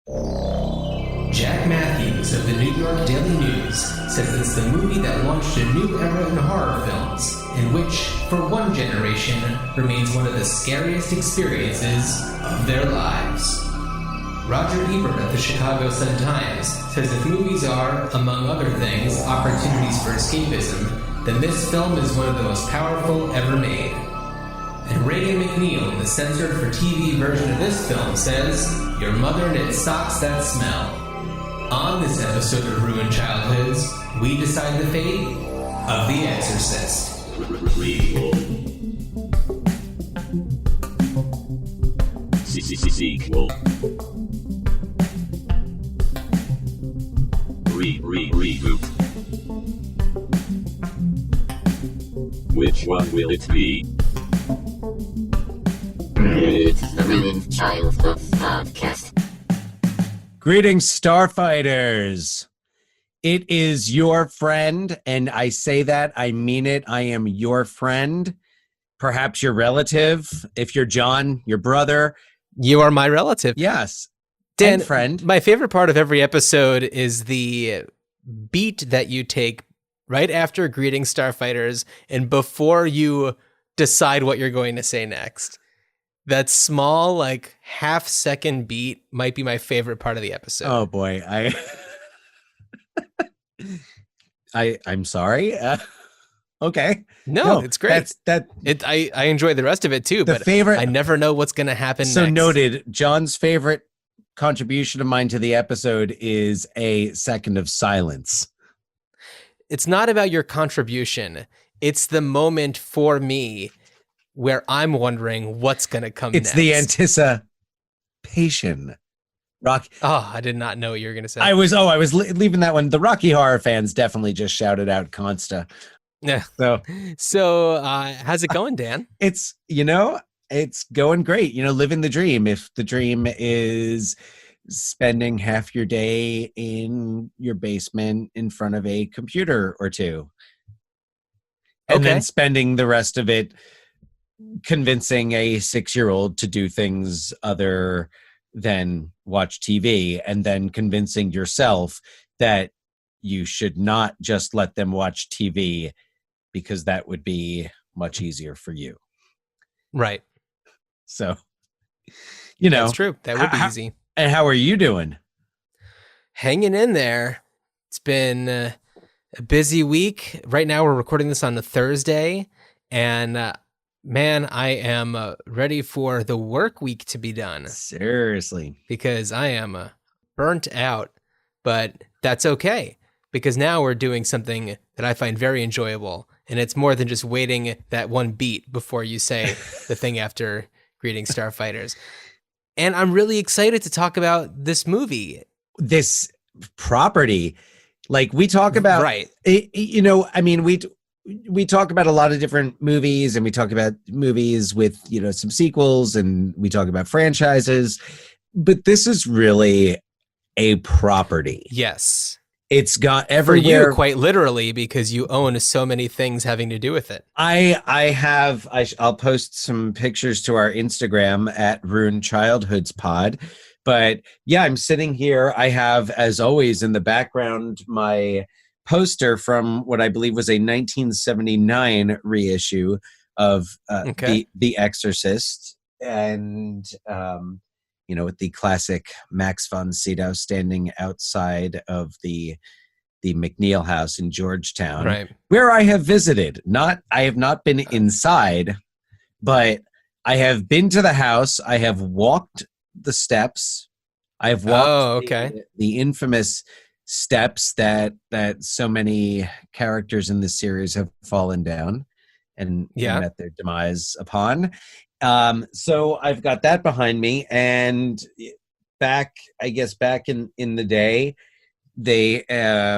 Jack Matthews of the New York Daily News says it's the movie that launched a new era in horror films, in which, for one generation, remains one of the scariest experiences of their lives. Roger Ebert of the Chicago Sun-Times says if movies are, among other things, opportunities for escapism, then this film is one of the most powerful ever made. And Regan McNeil, the censored for TV version of this film, says, "Your mother knit socks that smell." On this episode of Ruined Childhoods, we decide the fate of The Exorcist. Sequel. Reboot. Which one will it be? It's the Ruined Childhoods podcast. Greetings, Starfighters. It is your friend, and I say that, I mean it. I am your friend, perhaps your relative. If you're John, your brother. You are my relative. Yes. Dan, and friend. My favorite part of every episode is the beat that you take right after greeting Starfighters and before you decide what you're going to say next. That small, like, half-second beat might be my favorite part of the episode. Oh, boy. I'm sorry. Okay. No, it's great. I enjoy the rest of it, too, but I never know what's going to happen next. So noted, John's favorite contribution of mine to the episode is a second of silence. It's not about your contribution. It's the moment for me where I'm wondering what's going to come next. It's the anticipation. Rocky. Oh, I did not know what you were going to say. I was leaving that one. The Rocky Horror fans definitely just shouted out Consta. Yeah. So how's it going, Dan? It's going great. Living the dream. If the dream is spending half your day in your basement in front of a computer or two. And then spending the rest of it convincing a 6-year-old to do things other than watch TV, and then convincing yourself that you should not just let them watch TV because that would be much easier for you. Right. So, That's true. That would be easy. And how are you doing? Hanging in there. It's been a busy week. Right now we're recording this on a Thursday, and man, I am ready for the work week to be done. Seriously. Because I am burnt out, but that's okay. Because now we're doing something that I find very enjoyable, and it's more than just waiting that one beat before you say the thing after greeting Starfighters. And I'm really excited to talk about this movie. This property. Like we talk about, right. We talk about a lot of different movies, and we talk about movies with, some sequels, and we talk about franchises, but this is really a property. Yes. It's got everywhere. For you, quite literally, because you own so many things having to do with it. I'll post some pictures to our Instagram at Ruined Childhoods Pod. But yeah, I'm sitting here. I have, as always, in the background, my poster from what I believe was a 1979 reissue of the Exorcist, and with the classic Max von Sydow standing outside of the McNeil house in Georgetown, right, where I have visited. I have not been inside, but I have been to the house. I have walked the steps. I have walked the infamous steps that so many characters in this series have fallen down and met their demise upon. So I've got that behind me, and back in the day, they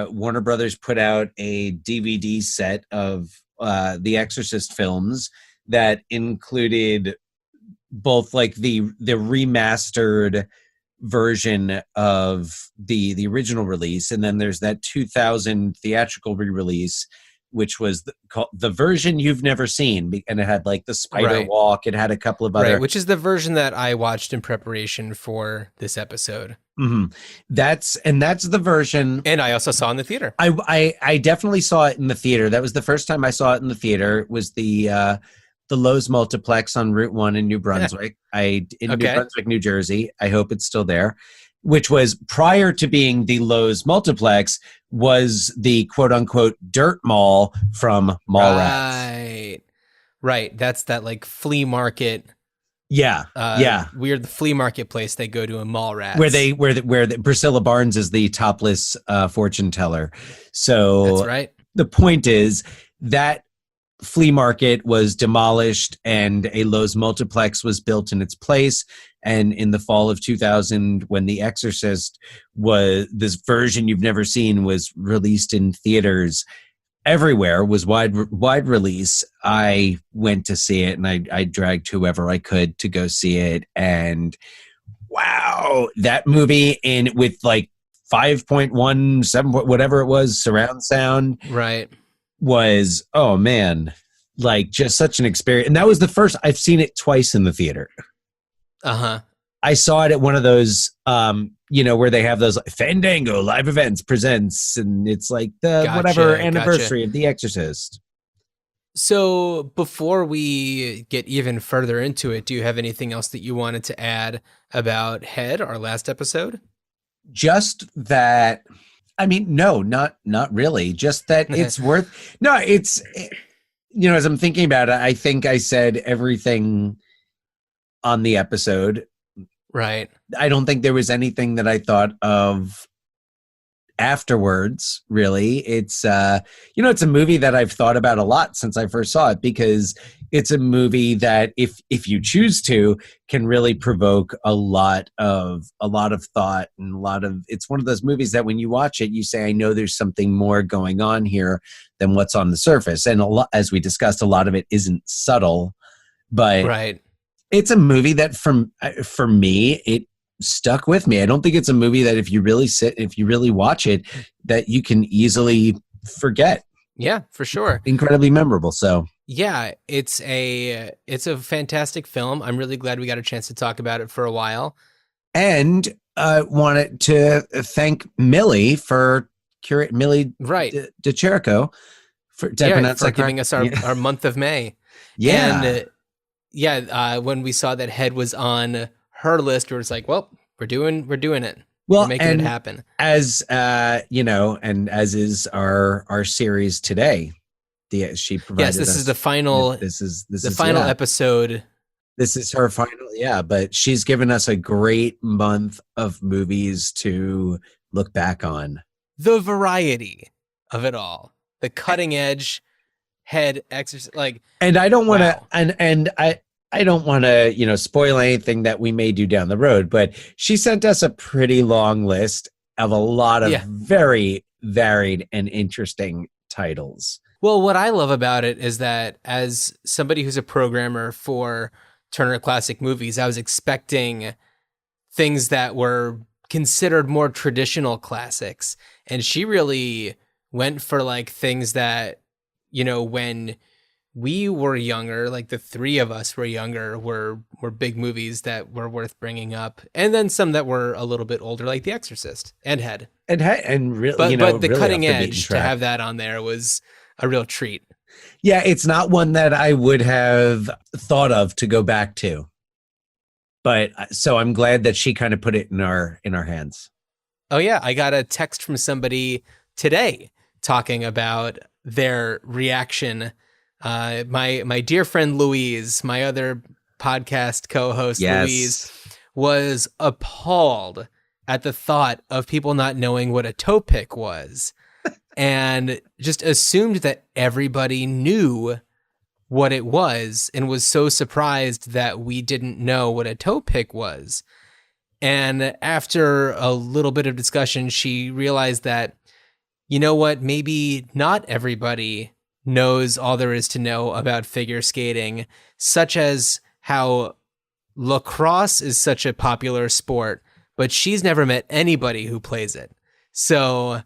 Warner Brothers put out a DVD set of the Exorcist films that included both like the remastered version of the original release, and then there's that 2000 theatrical re-release which was called the version you've never seen, and it had like the spider Right. walk. It had a couple of other, Right, which is the version that I watched in preparation for this episode. That's the version. And I also saw in the theater. I definitely saw it in the theater. That was the first time I saw it in the theater. It was the Lowe's Multiplex on Route 1 in New Brunswick. New Brunswick, New Jersey. I hope it's still there. Which was prior to being the Lowe's Multiplex, was the quote unquote dirt mall from Mallrats. Right. That's that like flea market. Yeah. Weird flea market place they go to in Mallrats. Where Priscilla Barnes is the topless fortune teller. So that's right. The point is that flea market was demolished and a Lowe's Multiplex was built in its place. And in the fall of 2000, when The Exorcist was this version you've never seen was released in theaters everywhere, was wide release, I went to see it, and I dragged whoever I could to go see it. And wow, that movie with like 5.1, 7, whatever it was, surround sound. Right. Was, oh man, like just such an experience. And that was the first, I've seen it twice in the theater. I saw it at one of those, where they have those Fandango live events presents, and it's like the anniversary of The Exorcist. So before we get even further into it, do you have anything else that you wanted to add about Head, our last episode? Just that, I mean, no, not really. Just that it's worth, no, it's, as I'm thinking about it, I think I said everything on the episode. Right. I don't think there was anything that I thought of afterwards, really. It's it's a movie that I've thought about a lot since I first saw it, because it's a movie that if you choose to, can really provoke a lot of thought, and it's one of those movies that when you watch it, you say, I know there's something more going on here than what's on the surface. And as we discussed, a lot of it isn't subtle, but right. It's a movie that for me, it stuck with me. I don't think it's a movie that if you really watch it, that you can easily forget. Yeah, for sure. Incredibly memorable. So yeah, it's a fantastic film. I'm really glad we got a chance to talk about it for a while. And wanted to thank Millie for Millie DeCherico for giving us our month of May. Yeah. And when we saw that Head was on her list, we were just like, well, we're doing it. Well, we're making it happen. As and as is our series today. She provided. Yes, this is the final. This is the final episode. This is her final, but she's given us a great month of movies to look back on. The variety of it all, the cutting edge. Head Exorcist, and I don't want to, and I don't want to, spoil anything that we may do down the road, but she sent us a pretty long list of a lot of very varied and interesting titles. Well, what I love about it is that as somebody who's a programmer for Turner Classic Movies, I was expecting things that were considered more traditional classics, and she really went for things that, when we were younger, the three of us were younger, were big movies that were worth bringing up. And then some that were a little bit older, like The Exorcist and Head. And really, but the really cutting edge to have that on there was a real treat. Yeah, it's not one that I would have thought of to go back to. But so I'm glad that she kind of put it in our hands. Oh yeah, I got a text from somebody today talking about their reaction. My dear friend Louise, my other podcast co-host, Louise, was appalled at the thought of people not knowing what a toe pick was, and just assumed that everybody knew what it was, and was so surprised that we didn't know what a toe pick was. And after a little bit of discussion, she realized that, you know what, maybe not everybody knows all there is to know about figure skating, such as how lacrosse is such a popular sport, but she's never met anybody who plays it. So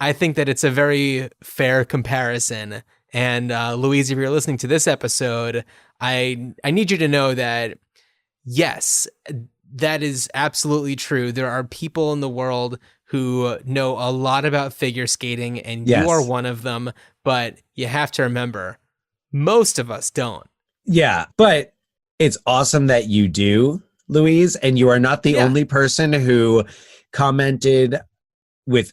I think that it's a very fair comparison. And Louise, if you're listening to this episode, I need you to know that, yes, that is absolutely true. There are people in the world who know a lot about figure skating, and Yes. you are one of them. But you have to remember, most of us don't. Yeah, but it's awesome that you do, Louise, and you are not the only person who commented with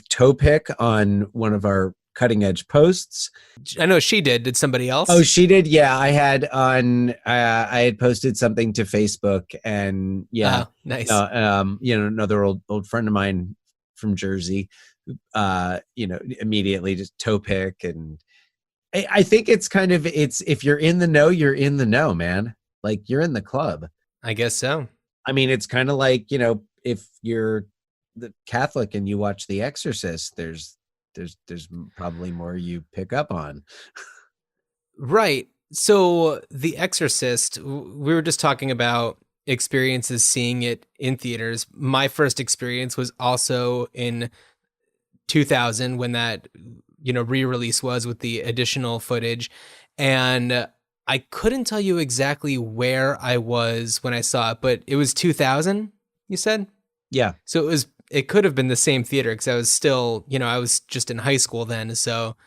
toe pick on one of our cutting edge posts. I know she did. Did somebody else? Oh, she did. Yeah, I had posted something to Facebook, and nice. Another old friend of mine from Jersey, immediately just toe pick. And I think it's if you're in the know, you're in the know, man. Like, you're in the club. I guess so. I mean, it's kind of like, if you're the Catholic and you watch The Exorcist, there's probably more you pick up on. Right. So The Exorcist, we were just talking about experiences seeing it in theaters. My first experience was also in 2000 when that, re-release was with the additional footage. And I couldn't tell you exactly where I was when I saw it, but it was 2000, you said? Yeah. So it could have been the same theater because I was still, I was just in high school then. So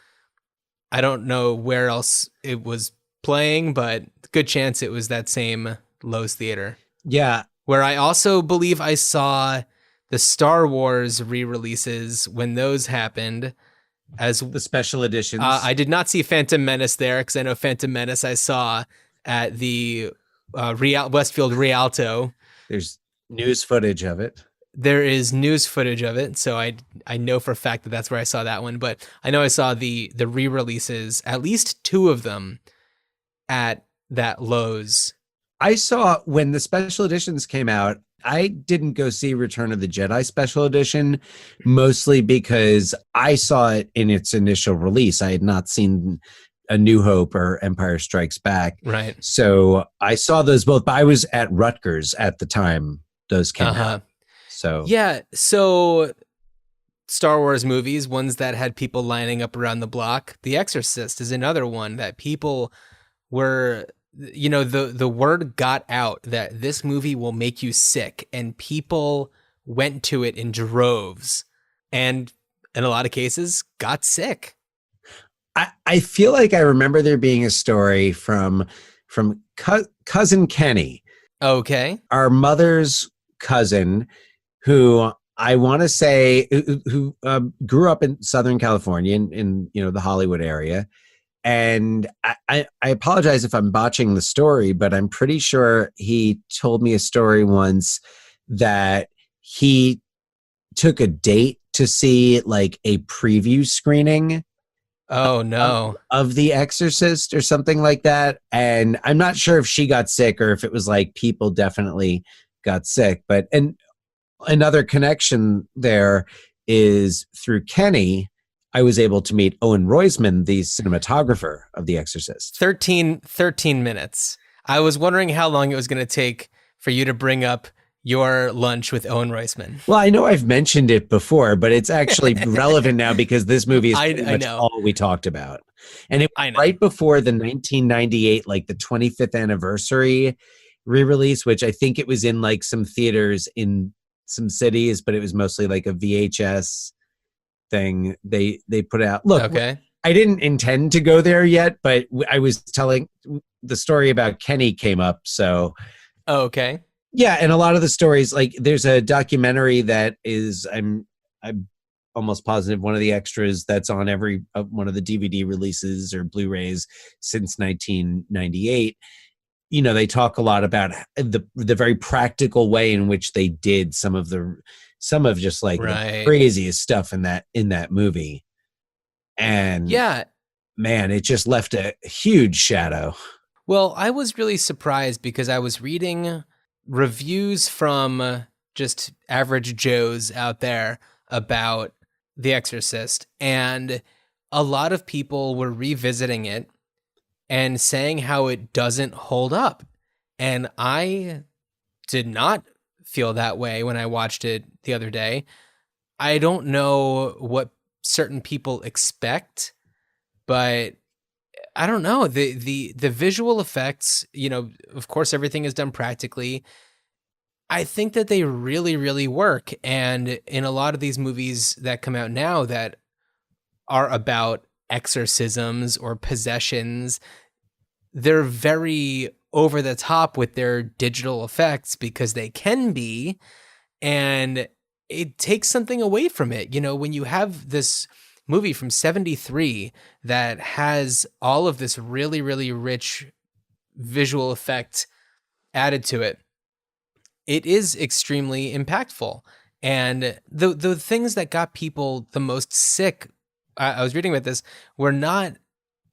I don't know where else it was playing, but good chance it was that same Lowe's theater. Yeah. Where I also believe I saw the Star Wars re-releases when those happened. As the special editions. I did not see Phantom Menace there because I know Phantom Menace I saw at the Westfield Rialto. There's news footage of it. There is news footage of it, so I know for a fact that that's where I saw that one. But I know I saw the re-releases, at least 2 of them, at that Lowe's. I saw when the special editions came out. I didn't go see Return of the Jedi special edition, mostly because I saw it in its initial release. I had not seen A New Hope or Empire Strikes Back. Right. So I saw those both, but I was at Rutgers at the time those came out. So yeah, so Star Wars movies, ones that had people lining up around the block. The Exorcist is another one that people were, the word got out that this movie will make you sick, and people went to it in droves, and in a lot of cases got sick. I feel like I remember there being a story from cousin Kenny. Okay. Our mother's cousin, who I want to say who grew up in Southern California in the Hollywood area. And I apologize if I'm botching the story, but I'm pretty sure he told me a story once that he took a date to see like a preview screening. Oh no. Of The Exorcist or something like that. And I'm not sure if she got sick or if it was like people definitely got sick. And another connection there is through Kenny, I was able to meet Owen Roisman, the cinematographer of The Exorcist. 13 minutes. I was wondering how long it was going to take for you to bring up your lunch with Owen Roisman. Well, I know I've mentioned it before, but it's actually relevant now because this movie is pretty much all we talked about. And it was right before the 1998, like the 25th anniversary re-release, which I think it was in like some theaters in some cities, but it was mostly like a VHS thing they put out. Look, okay. I didn't intend to go there yet, but I was telling the story about Kenny came up. So, okay. Yeah, and a lot of the stories, like there's a documentary that is, I'm almost positive one of the extras that's on every one of the DVD releases or Blu-rays since 1998. They talk a lot about the very practical way in which they did some of just like the craziest stuff in that movie. And yeah, man, it just left a huge shadow. Well, I was really surprised because I was reading reviews from just average Joes out there about The Exorcist, and a lot of people were revisiting it and saying how it doesn't hold up. And I did not feel that way when I watched it the other day. I don't know what certain people expect, but I don't know. The visual effects, of course everything is done practically. I think that they really, really work. And in a lot of these movies that come out now that are about exorcisms or possessions, they're very over the top with their digital effects because they can be, and it takes something away from it. When you have this movie from 73 that has all of this really, really rich visual effect added to it, it is extremely impactful. And the things that got people the most sick, I was reading about this, were not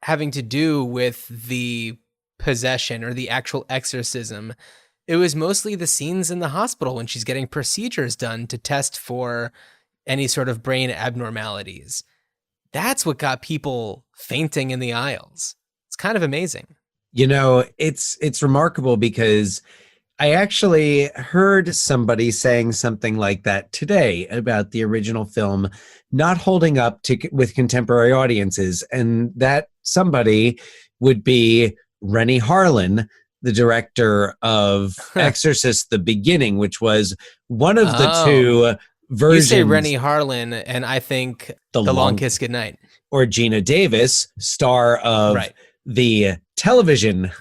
having to do with the possession or the actual exorcism. It was mostly the scenes in the hospital when she's getting procedures done to test for any sort of brain abnormalities. That's what got people fainting in the aisles. It's kind of amazing. It's remarkable because I actually heard somebody saying something like that today about the original film not holding up with contemporary audiences, and that somebody would be Rennie Harlin, the director of Exorcist: The Beginning, which was one of the two versions. You say Rennie Harlin, and I think The Long Kiss Goodnight. Or Gina Davis, star of the television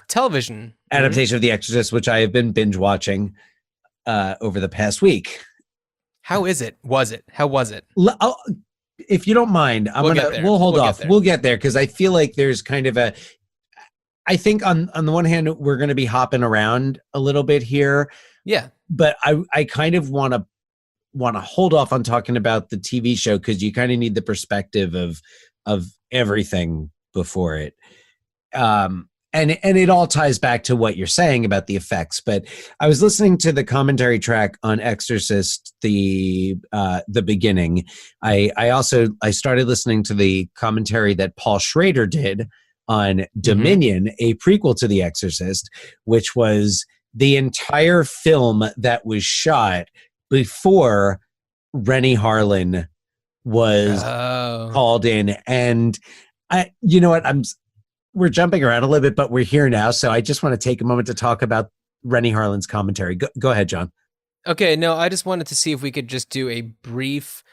adaptation of The Exorcist, which I have been binge watching over the past week. How is it? How was it? If you don't mind, we'll hold off. We'll get there because I feel like there's kind of I think on the one hand, we're going to be hopping around a little bit here. Yeah. But I kind of want to hold off on talking about the TV show because you kind of need the perspective of everything before it. And it all ties back to what you're saying about the effects. But I was listening to the commentary track on Exorcist, the beginning. I started listening to the commentary that Paul Schrader did on Dominion, a prequel to The Exorcist, which was the entire film that was shot before Rennie Harlin was called in. And you know what? We're jumping around a little bit, but we're here now. So I just want to take a moment to talk about Rennie Harlin's commentary. Go ahead, John. Okay, no, I just wanted to see if we could just do a brief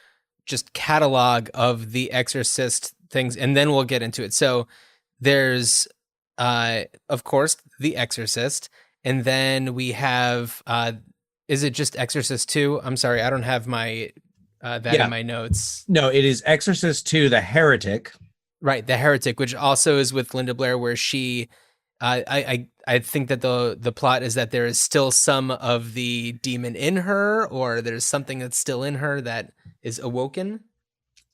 catalog of the Exorcist things, and then we'll get into it. So there's, of course, The Exorcist, and then we have, is it just Exorcist 2? I'm sorry, I don't have my in my notes. No, it is Exorcist 2, The Heretic. Right, The Heretic, which also is with Linda Blair, where she, I think that the plot is that there is still some of the demon in her, or there's something that's still in her that is awoken.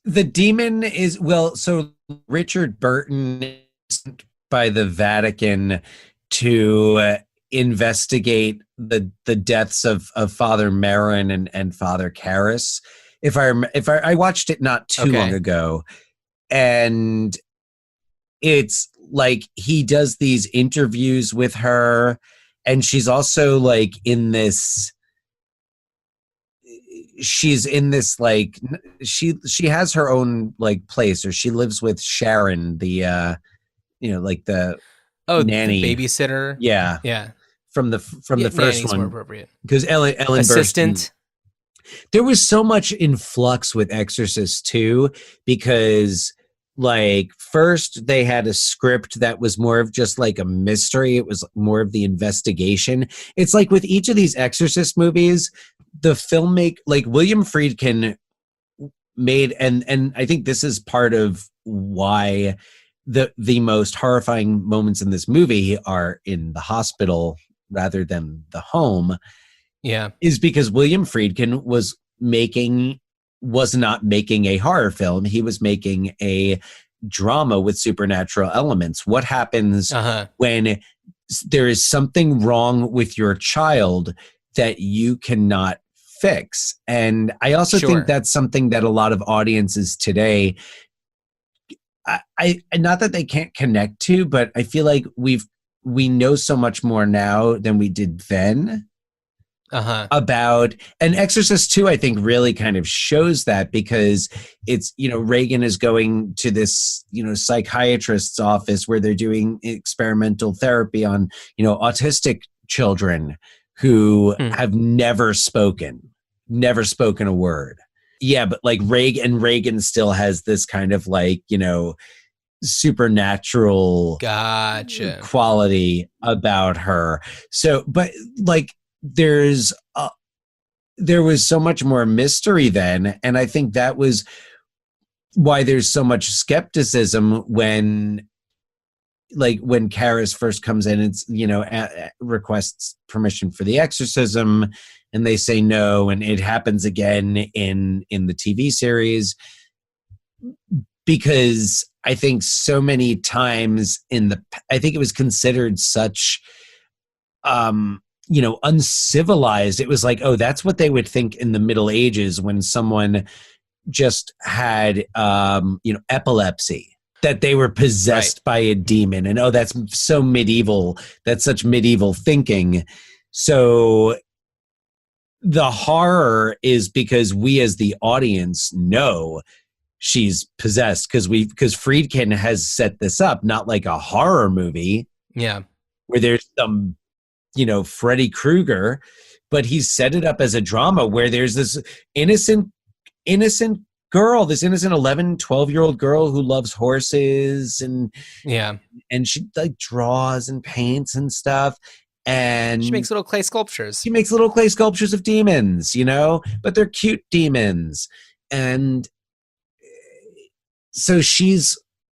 The demon is, so Richard Burton is sent by the Vatican to investigate the deaths of Father Merrin and Father Karras. If I watched it not too long ago. And it's like he does these interviews with her, and she's also like she's in this like she has her own like place, or she lives with Sharon, the like the nanny, the babysitter. Yeah. From the first one, more appropriate because Ellen assistant. Burstyn, there was so much in flux with Exorcist 2 because like first they had a script that was more of just like a mystery. It was more of the investigation. It's like with each of these Exorcist movies, the filmmaker, like William Friedkin made, and I think this is part of why the most horrifying moments in this movie are in the hospital rather than the home. Yeah. Is because William Friedkin was not making a horror film. He was making a drama with supernatural elements. What happens when there is something wrong with your child that you cannot fix? And I also think that's something that a lot of audiences today, I not that they can't connect to, but I feel like we know so much more now than we did then. about, and Exorcist 2, I think, really kind of shows that, because it's, Regan is going to this, psychiatrist's office where they're doing experimental therapy on, autistic children who have never spoken a word. Yeah, but like Regan still has this kind of like, supernatural quality about her. So, but like there was so much more mystery then, and I think that was why there's so much skepticism when Karras first comes in and requests permission for the exorcism, and they say no, and it happens again in the TV series, because I think so many times I think it was considered such uncivilized. It was like, oh, that's what they would think in the Middle Ages when someone just had epilepsy, that they were possessed by a demon, and oh, that's so medieval. That's such medieval thinking. So the horror is because we as the audience know she's possessed, because Friedkin has set this up, not like a horror movie, where there's some Freddy Krueger, but he's set it up as a drama where there's this innocent girl, this innocent 11, 12-year-old girl who loves horses, and she like draws and paints and stuff, and she makes little clay sculptures. She makes little clay sculptures of demons, but they're cute demons. And so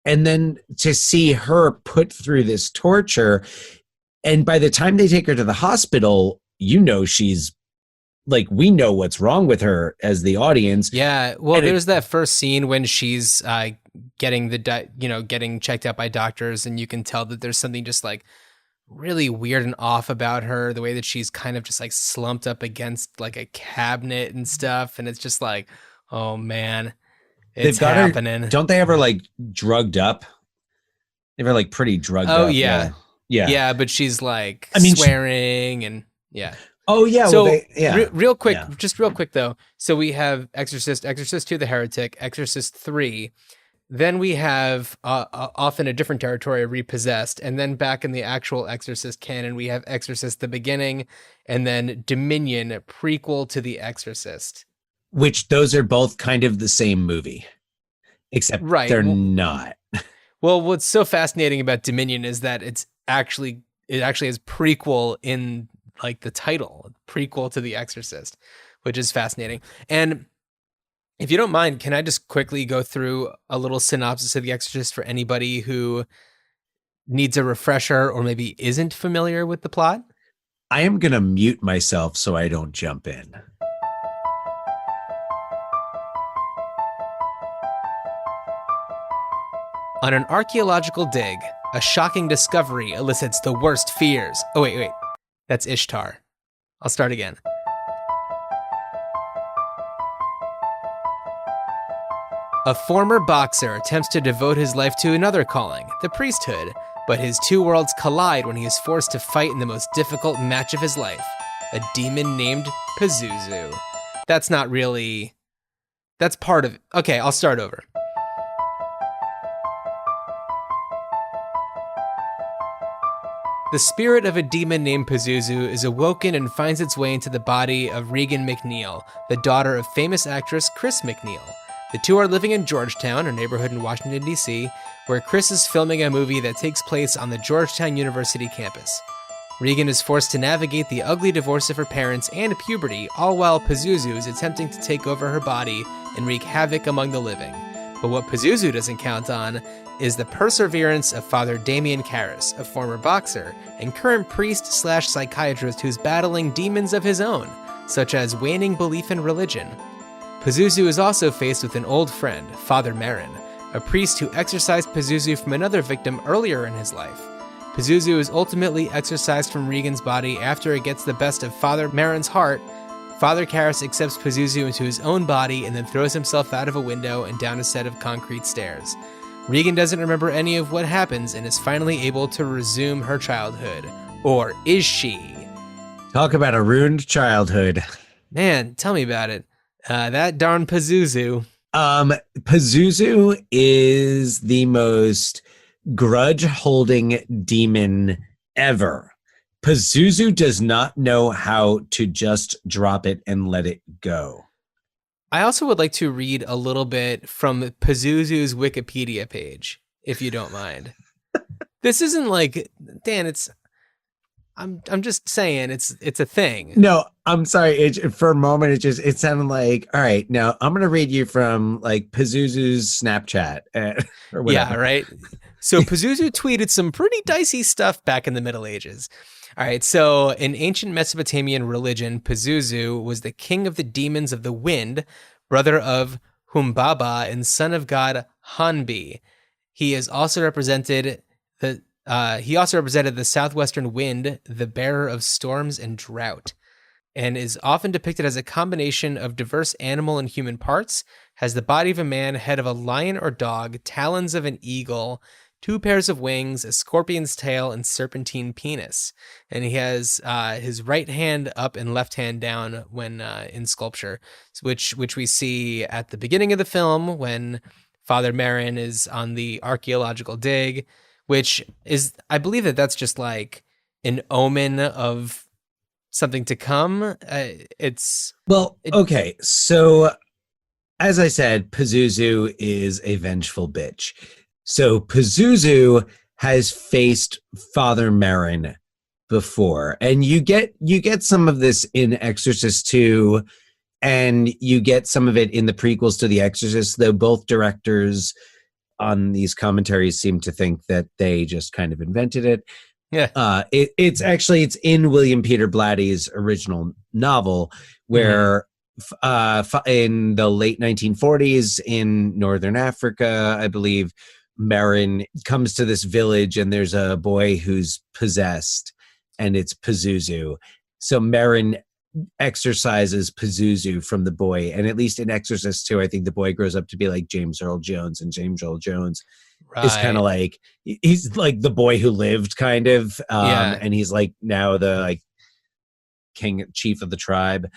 and then to see her put through this torture, and by the time they take her to the hospital, she's like, we know what's wrong with her as the audience. Yeah. Well, there's that first scene when she's getting getting checked out by doctors, and you can tell that there's something just like really weird and off about her, the way that she's kind of just like slumped up against like a cabinet and stuff. And it's just like, oh man, it's happening. Don't they ever like drugged up? They were like pretty drugged up. Oh yeah. Yeah, but she's like swearing and Oh yeah. So well, real quick, just real quick though. So we have Exorcist 2, The Heretic, Exorcist 3. Then we have off in a different territory, Repossessed, and then back in the actual Exorcist canon, we have Exorcist: The Beginning, and then Dominion, prequel to The Exorcist. Which those are both kind of the same movie, except they're not. Well, what's so fascinating about Dominion is that it actually has prequel in like the title, prequel to The Exorcist, which is fascinating. And if you don't mind, can I just quickly go through a little synopsis of The Exorcist for anybody who needs a refresher or maybe isn't familiar with the plot? I am going to mute myself so I don't jump in. On an archaeological dig, a shocking discovery elicits the worst fears. Oh, wait. That's Ishtar. I'll start again. A former boxer attempts to devote his life to another calling, the priesthood, but his two worlds collide when he is forced to fight in the most difficult match of his life, a demon named Pazuzu. That's not really... That's part of... Okay, I'll start over. The spirit of a demon named Pazuzu is awoken and finds its way into the body of Regan McNeil, the daughter of famous actress Chris McNeil. The two are living in Georgetown, a neighborhood in Washington, D.C., where Chris is filming a movie that takes place on the Georgetown University campus. Regan is forced to navigate the ugly divorce of her parents and puberty, all while Pazuzu is attempting to take over her body and wreak havoc among the living. But what Pazuzu doesn't count on is the perseverance of Father Damien Karras, a former boxer and current priest/psychiatrist who's battling demons of his own, such as waning belief in religion. Pazuzu is also faced with an old friend, Father Merrin, a priest who exorcised Pazuzu from another victim earlier in his life. Pazuzu is ultimately exorcised from Regan's body after it gets the best of Father Merrin's heart. Father Karras accepts Pazuzu into his own body and then throws himself out of a window and down a set of concrete stairs. Regan doesn't remember any of what happens and is finally able to resume her childhood. Or is she? Talk about a ruined childhood. Man, tell me about it. That darn Pazuzu. Pazuzu is the most grudge-holding demon ever. Pazuzu does not know how to just drop it and let it go. I also would like to read a little bit from Pazuzu's Wikipedia page, if you don't mind. This isn't like, Dan, I'm just saying it's a thing. No, I'm sorry. For a moment, it sounded like, all right, now I'm going to read you from like Pazuzu's Snapchat or whatever. Yeah, right. So Pazuzu tweeted some pretty dicey stuff back in the Middle Ages. All right, so in ancient Mesopotamian religion, Pazuzu was the king of the demons of the wind, brother of Humbaba and son of god Hanbi. He also represented the southwestern wind, the bearer of storms and drought, and is often depicted as a combination of diverse animal and human parts, has the body of a man, head of a lion or dog, talons of an eagle, 2 pairs of wings, a scorpion's tail, and serpentine penis. And he has his right hand up and left hand down when in sculpture, which we see at the beginning of the film when Father Merrin is on the archaeological dig, which is, I believe that's just like an omen of something to come. Okay. So as I said, Pazuzu is a vengeful bitch. So Pazuzu has faced Father Merrin before, and you get some of this in Exorcist 2, and you get some of it in the prequels to The Exorcist, though both directors on these commentaries seem to think that they just kind of invented it. Yeah. It's in William Peter Blatty's original novel, where in the late 1940s in Northern Africa, I believe, Merrin comes to this village and there's a boy who's possessed, and it's Pazuzu. So Merrin exorcises Pazuzu from the boy, and at least in Exorcist 2, I think the boy grows up to be like James Earl Jones, and James Earl Jones is kind of like, he's like the boy who lived, kind of, and he's like now the like chief of the tribe.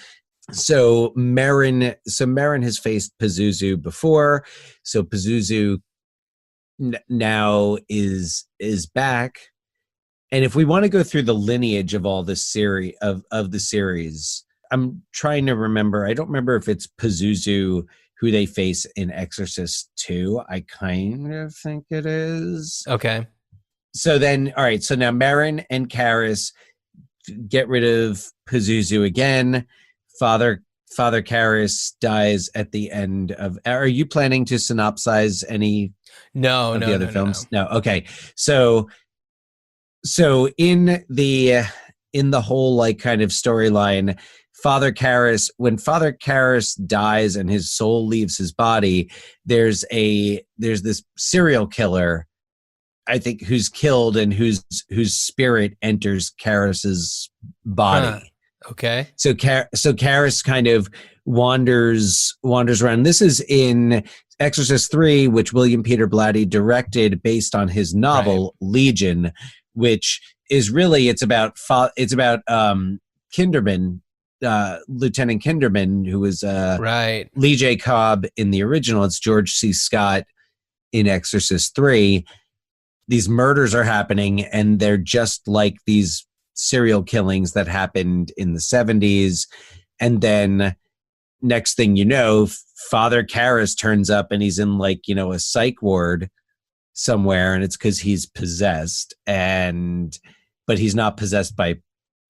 So Merrin has faced Pazuzu before, so Pazuzu now is back. And if we want to go through the lineage of all this series of the series, I'm trying to remember. I don't remember if it's Pazuzu who they face in Exorcist 2. I kind of think it is. Okay. So then, all right. So now Merrin and Karras get rid of Pazuzu again. Father Karras dies at the end of. Are you planning to synopsize any? No, the other films? No. Okay. So in the whole like kind of storyline, when Father Karras dies and his soul leaves his body, there's this serial killer, I think, who's killed and whose spirit enters Karras's body. Okay. So Karras kind of wanders around. This is in Exorcist 3, which William Peter Blatty directed based on his novel Legion, which is really it's about Kinderman, Lieutenant Kinderman, who was Lee J. Cobb in the original. It's George C. Scott in Exorcist 3. These murders are happening, and they're just like these serial killings that happened in the 70s. And then next thing you know, Father Karras turns up and he's in like, a psych ward somewhere, and it's because he's possessed, but he's not possessed by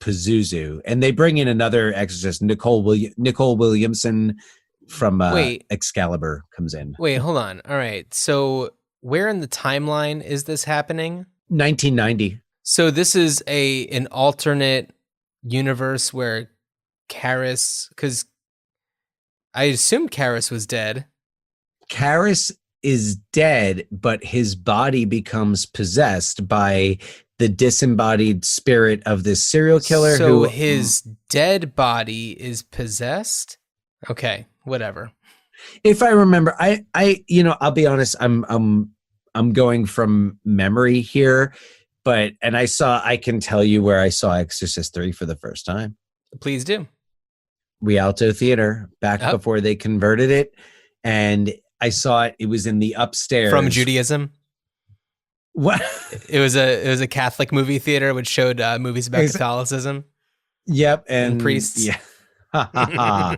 Pazuzu. And they bring in another exorcist, Nicole Williamson from Excalibur comes in. Wait, hold on. All right. So where in the timeline is this happening? 1990. So this is an alternate universe where Karras, because I assumed Karras was dead. Karras is dead, but his body becomes possessed by the disembodied spirit of this serial killer. So his dead body is possessed? Okay, whatever. If I remember, I'll be honest, I'm going from memory here. and I can tell you where I saw Exorcist 3 for the first time. Please do. Rialto Theater, back Oh. before they converted it. And I saw it. It was in the upstairs. From Judaism. What? It was a Catholic movie theater which showed movies about Catholicism. Yep. And priests. Yeah.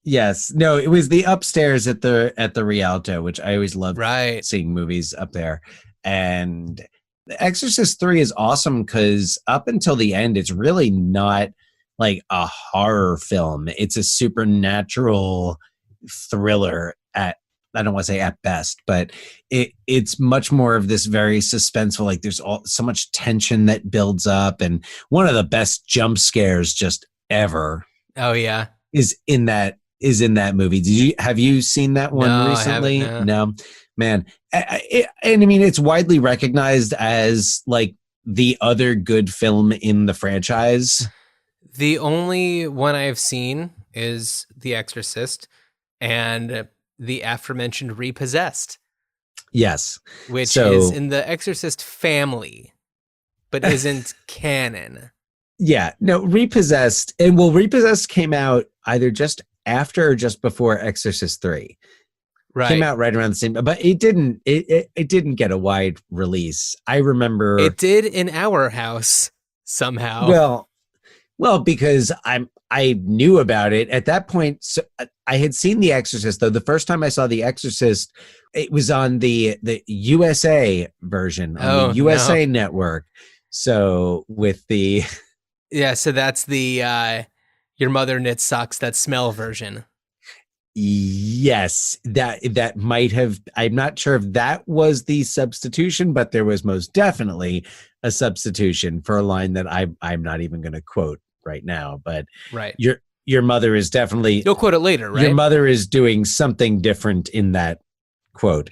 Yes. No, it was the upstairs at the Rialto, which I always loved seeing movies up there. And The Exorcist 3 is awesome because up until the end, it's really not like a horror film. It's a supernatural thriller I don't want to say at best, but it's much more of this very suspenseful, like there's so much tension that builds up, and one of the best jump scares just ever. Oh yeah. Is in that movie. Have you seen that one recently? I haven't, no. No, man. And I mean, it's widely recognized as like the other good film in the franchise. The only one I've seen is The Exorcist and the aforementioned Repossessed. Yes. Which is in the Exorcist family, but isn't canon. Yeah. No, Repossessed. And Repossessed came out either just after or just before Exorcist 3. Right. Came out right around the same, but it didn't get a wide release. I remember it did in our house somehow. Well, because I knew about it at that point. So I had seen The Exorcist, though. The first time I saw The Exorcist, it was on the USA version on the USA network. So with the so that's the your mother knits socks that smell version. Yes, that might have. I'm not sure if that was the substitution, but there was most definitely a substitution for a line that I'm not even going to quote right now. But right, your mother is definitely. You'll quote it later, right? Your mother is doing something different in that quote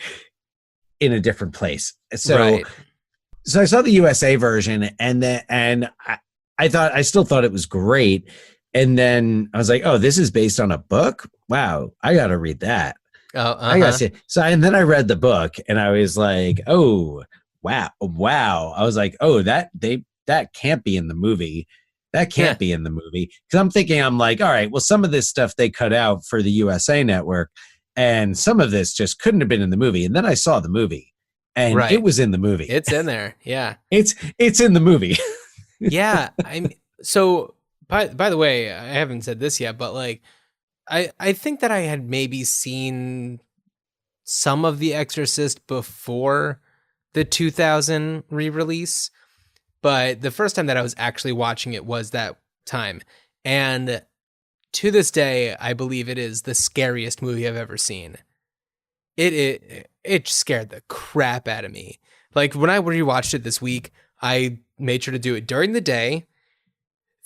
in a different place. So I saw the USA version, and I still thought it was great. And then I was like, oh, this is based on a book? Wow, I got to read that. I got to see. So, and then I read the book and I was like, oh, wow. I was like, oh, that can't be in the movie. That can't be in the movie. Because I'm like, all right, well, some of this stuff they cut out for the USA network, and some of this just couldn't have been in the movie. And then I saw the movie, and it was in the movie. It's in there. Yeah. It's in the movie. Yeah. So by the way, I haven't said this yet, but like, I think that I had maybe seen some of The Exorcist before the 2000 re-release, but the first time that I was actually watching it was that time. And to this day, I believe it is the scariest movie I've ever seen. It scared the crap out of me. Like when I rewatched it this week, I made sure to do it during the day.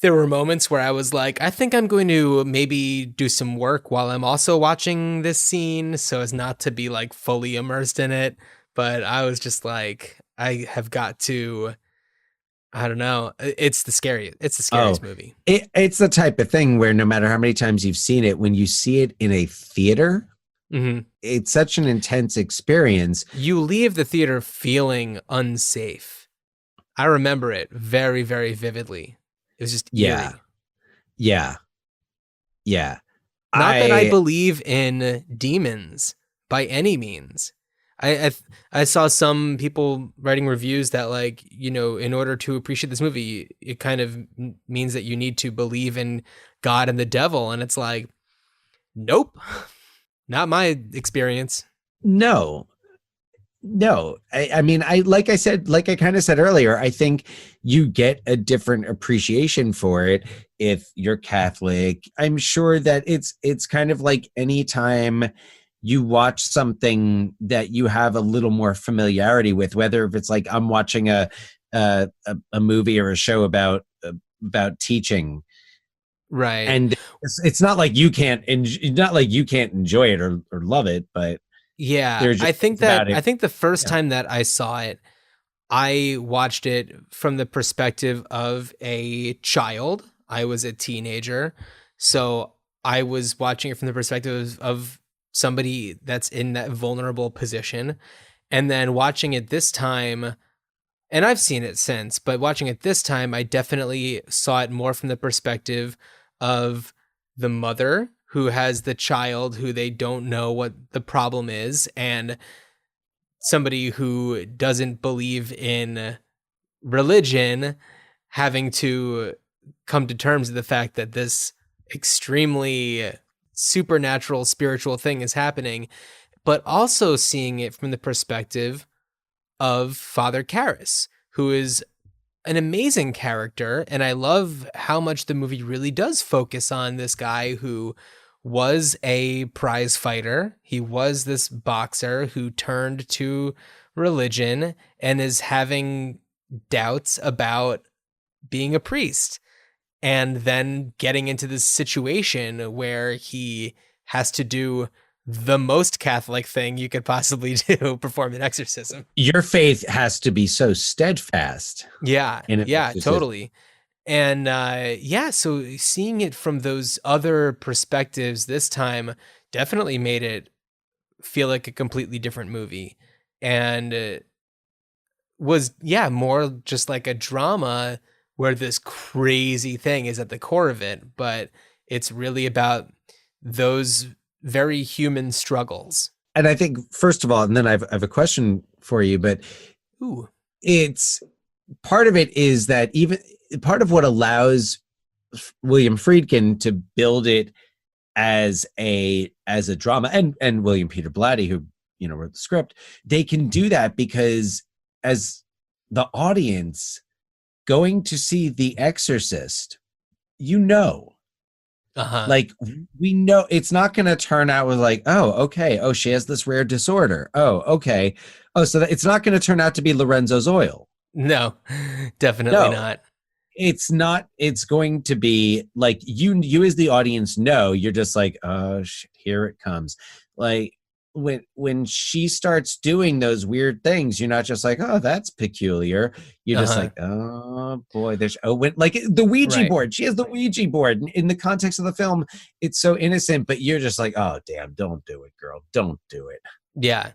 There were moments where I was like, I think I'm going to maybe do some work while I'm also watching this scene so as not to be like fully immersed in it. But I was just like, I have got to, I don't know. It's the scariest movie. It's the type of thing where no matter how many times you've seen it, when you see it in a theater, it's such an intense experience. You leave the theater feeling unsafe. I remember it very, very vividly. It was just eerie. Yeah. Not that I believe in demons by any means. I saw some people writing reviews that like, in order to appreciate this movie, it kind of means that you need to believe in God and the devil. And it's like, nope, not my experience. No. I mean, like I kind of said earlier, I think you get a different appreciation for it if you're Catholic. I'm sure that it's kind of like anytime you watch something that you have a little more familiarity with, whether if it's like I'm watching a movie or a show about teaching. Right. And it's not like you can't enjoy it or love it, but yeah, I think the first time that I saw it, I watched it from the perspective of a child. I was a teenager, so I was watching it from the perspective of somebody that's in that vulnerable position. And then watching it this time, and I've seen it since, but watching it this time, I definitely saw it more from the perspective of the mother who has the child who they don't know what the problem is, and somebody who doesn't believe in religion having to come to terms with the fact that this extremely supernatural spiritual thing is happening, but also seeing it from the perspective of Father Karras, who is an amazing character. And I love how much the movie really does focus on this guy who was a prize fighter. He was this boxer who turned to religion and is having doubts about being a priest, and then getting into this situation where he has to do the most Catholic thing you could possibly do, perform an exorcism. Your faith has to be so steadfast. Yeah, totally. And so seeing it from those other perspectives this time definitely made it feel like a completely different movie, and was more just like a drama where this crazy thing is at the core of it, but it's really about those very human struggles. And I think, first of all, and then I have a question for you, but it's part of it is that even part of what allows William Friedkin to build it as a drama, and William Peter Blatty, who wrote the script, they can do that because as the audience going to see The Exorcist, like, we know it's not going to turn out with like, oh, okay, oh, she has this rare disorder, oh, okay, oh, so it's not going to turn out to be Lorenzo's oil. No, definitely not. It's not. It's going to be like you as the audience know, you're just like, oh, here it comes. Like when she starts doing those weird things, you're not just like, oh, that's peculiar. You're just like, oh boy, like the Ouija board. She has the Ouija board. In the context of the film, it's so innocent, but you're just like, oh damn, don't do it, girl, don't do it. Yeah,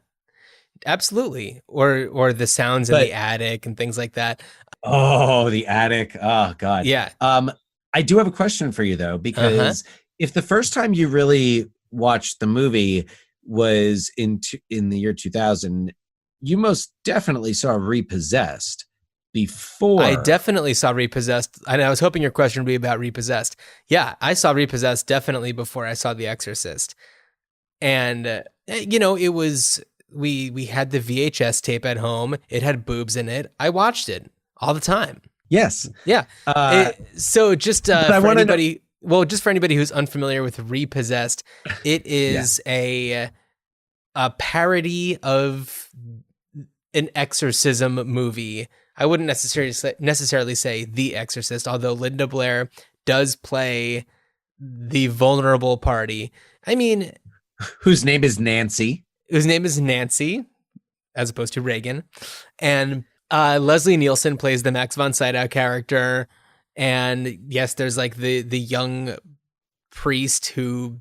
absolutely. Or the sounds in the attic and things like that. Oh, the attic. Oh God. Yeah. I do have a question for you though, because if the first time you really watched the movie was in the year 2000, you most definitely saw Repossessed before. I definitely saw Repossessed, and I was hoping your question would be about Repossessed. Yeah, I saw Repossessed definitely before I saw The Exorcist. And it was we had the VHS tape at home. It had boobs in it. I watched it all the time. Yes. Yeah. So just for anybody, just for anybody who's unfamiliar with Repossessed, it is a parody of an exorcism movie. I wouldn't necessarily say The Exorcist, although Linda Blair does play the vulnerable party. I mean, whose name is Nancy. As opposed to Regan. And Leslie Nielsen plays the Max von Sydow character. And yes, there's like the young priest who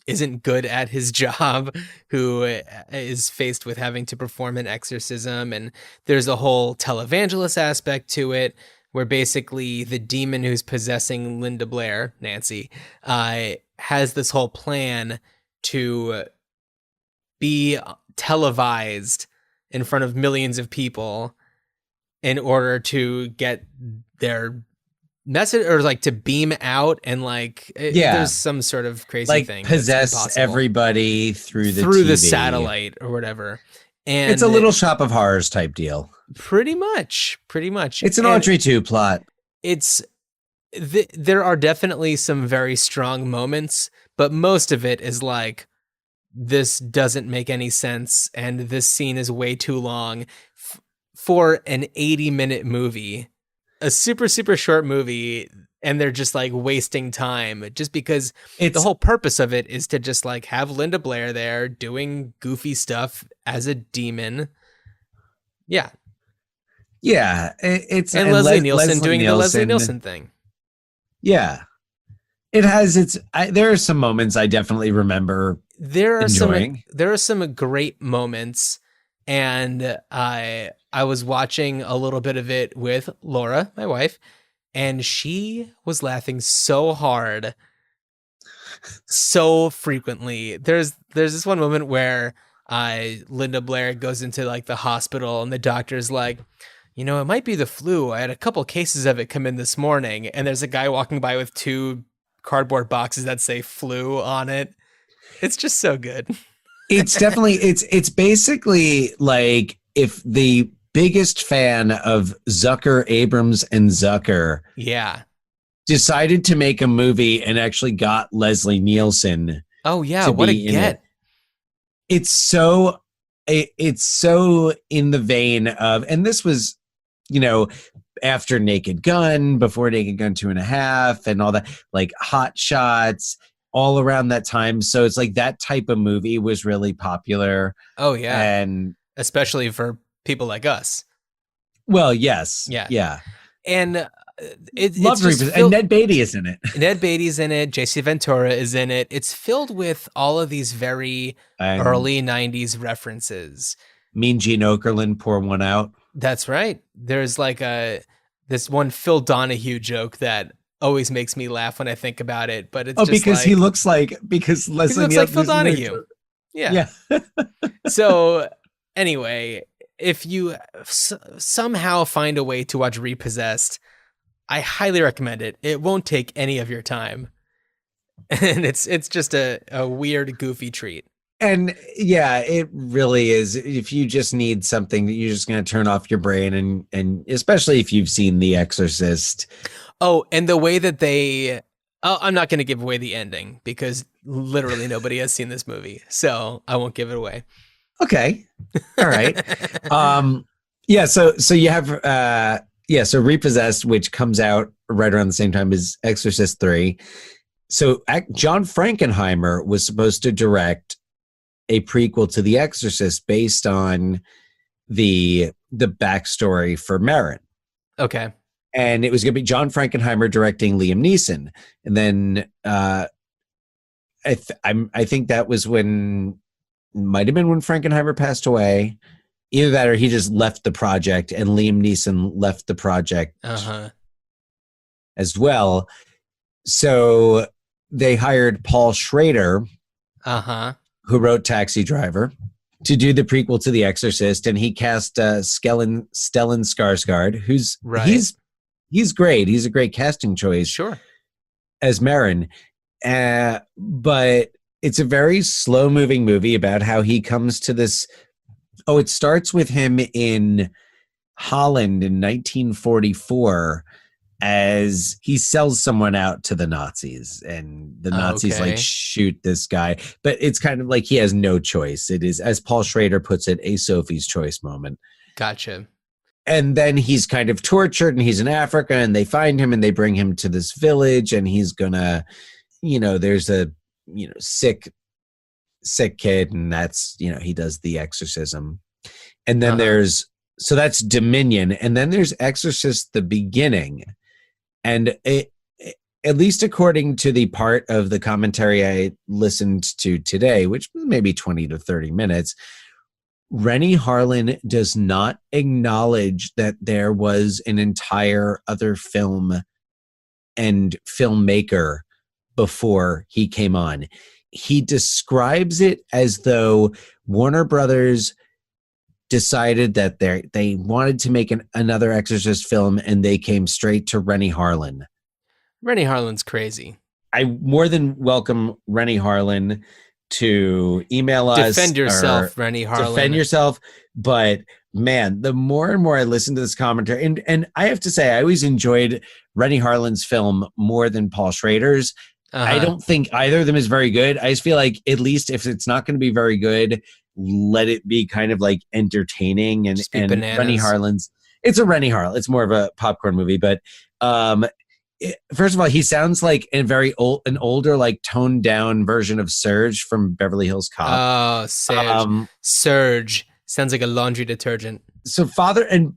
isn't good at his job, who is faced with having to perform an exorcism. And there's a whole televangelist aspect to it, where basically the demon who's possessing Linda Blair, Nancy, has this whole plan to be televised in front of millions of people in order to get their message, or like to beam out, and like there's some sort of crazy like thing, possess everybody through the satellite or whatever. And it's a Little Shop of Horrors type deal. Pretty much. It's an Audrey 2 plot. There are definitely some very strong moments, but most of it is like, this doesn't make any sense, and this scene is way too long for an 80-minute movie, a super, super short movie, and they're just like wasting time just because the whole purpose of it is to just like have Linda Blair there doing goofy stuff as a demon. Yeah. Yeah. And Leslie Nielsen doing the Leslie Nielsen thing. Yeah. It has there are some moments I definitely remember enjoying. There are some great moments, and I was watching a little bit of it with Laura, my wife, and she was laughing so hard, so frequently. There's this one moment where Linda Blair goes into like the hospital and the doctor's like, you know, it might be the flu. I had a couple cases of it come in this morning, and there's a guy walking by with 2 cardboard boxes that say flu on it. It's just so good. It's definitely, it's basically like if the biggest fan of Zucker, Abrams, and Zucker decided to make a movie and actually got Leslie Nielsen. Oh yeah, what a get. It's so in the vein of, and this was, you know, after Naked Gun, before Naked Gun 2.5 and all that, like Hot Shots, all around that time. So it's like that type of movie was really popular. Oh yeah. And especially for people like us. Well, yes. Yeah. And it's just and Ned Beatty is in it. Ned Beatty's in it. JC Ventura is in it. It's filled with all of these very early 90s references. Mean Gene Okerlund, Pour One Out. That's right. There's like this one Phil Donahue joke that always makes me laugh when I think about it. But it's just because like, he looks like Leslie looks like Phil Donahue. Yeah. So anyway, if you somehow find a way to watch Repossessed, I highly recommend it. It won't take any of your time. And it's just a weird, goofy treat. And yeah, it really is. If you just need something that you're just going to turn off your brain, and especially if you've seen The Exorcist. Oh, and the way that I'm not going to give away the ending because literally nobody has seen this movie. So I won't give it away. Okay. All right. So you have, so Repossessed, which comes out right around the same time as Exorcist 3. So John Frankenheimer was supposed to direct a prequel to The Exorcist based on the backstory for Merrin. Okay. And it was going to be John Frankenheimer directing Liam Neeson. And then I think that was might have been when Frankenheimer passed away. Either that or he just left the project, and Liam Neeson left the project as well. So they hired Paul Schrader, who wrote Taxi Driver, to do the prequel to The Exorcist, and he cast Stellan Skarsgård, who's he's great. He's a great casting choice, sure, as Merrin. But it's a very slow-moving movie about how he comes to this. Oh, it starts with him in Holland in 1944 as he sells someone out to the Nazis, and the Nazis like shoot this guy. But it's kind of like he has no choice. It is, as Paul Schrader puts it, a Sophie's Choice moment. Gotcha. And then he's kind of tortured, and he's in Africa, and they find him and they bring him to this village, and he's gonna, there's a, sick kid, and that's, he does the exorcism. And then so that's Dominion, and then there's Exorcist the Beginning. And at least according to the part of the commentary I listened to today, which was maybe 20 to 30 minutes, Rennie Harlin does not acknowledge that there was an entire other film and filmmaker before he came on. He describes it as though Warner Brothers decided that they wanted to make another Exorcist film, and they came straight to Rennie Harlin. Rennie Harlin's crazy. I more than welcome Rennie Harlin to email us. Defend yourself, Rennie Harlin. Defend yourself. But man, the more and more I listen to this commentary, and I have to say, I always enjoyed Rennie Harlin's film more than Paul Schrader's. I don't think either of them is very good. I just feel like, at least if it's not going to be very good, let it be kind of like entertaining. And Rennie Harlin's, it's a Rennie Harlin. It's more of a popcorn movie. But first of all, he sounds like an older, like toned down version of Surge from Beverly Hills Cop. Oh, Surge. Surge sounds like a laundry detergent. So and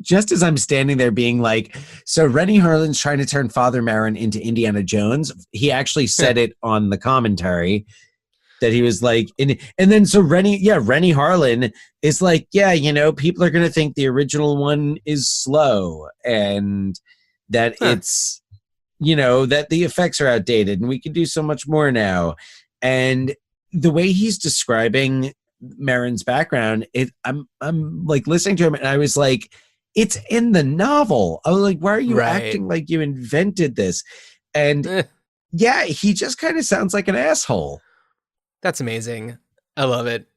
just as I'm standing there being like, so Rennie Harlin's trying to turn Father Merrin into Indiana Jones. He actually said it on the commentary. that he was like, and then so Rennie Harlan is like, yeah, people are going to think the original one is slow and that it's, that the effects are outdated and we can do so much more now. And the way he's describing Merrin's background, I'm like listening to him and I was like, it's in the novel. I was like, why are you acting like you invented this? And yeah, he just kind of sounds like an asshole. That's amazing. I love it.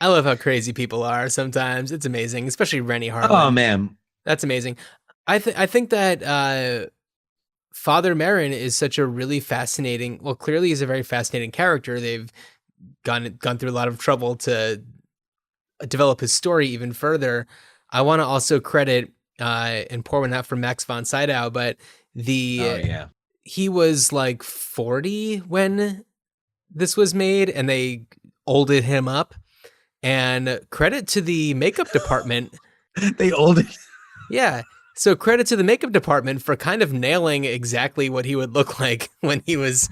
I love how crazy people are sometimes. It's amazing, especially Rennie Harlan. Oh, man. That's amazing. I think that Father Merrin is such a really fascinating, well, clearly he's a very fascinating character. They've gone through a lot of trouble to develop his story even further. I want to also credit, and pour one out for Max von Sydow, but he was like 40 when this was made and they olded him up, and credit to the makeup department. They olded. Yeah. So credit to the makeup department for kind of nailing exactly what he would look like when he was,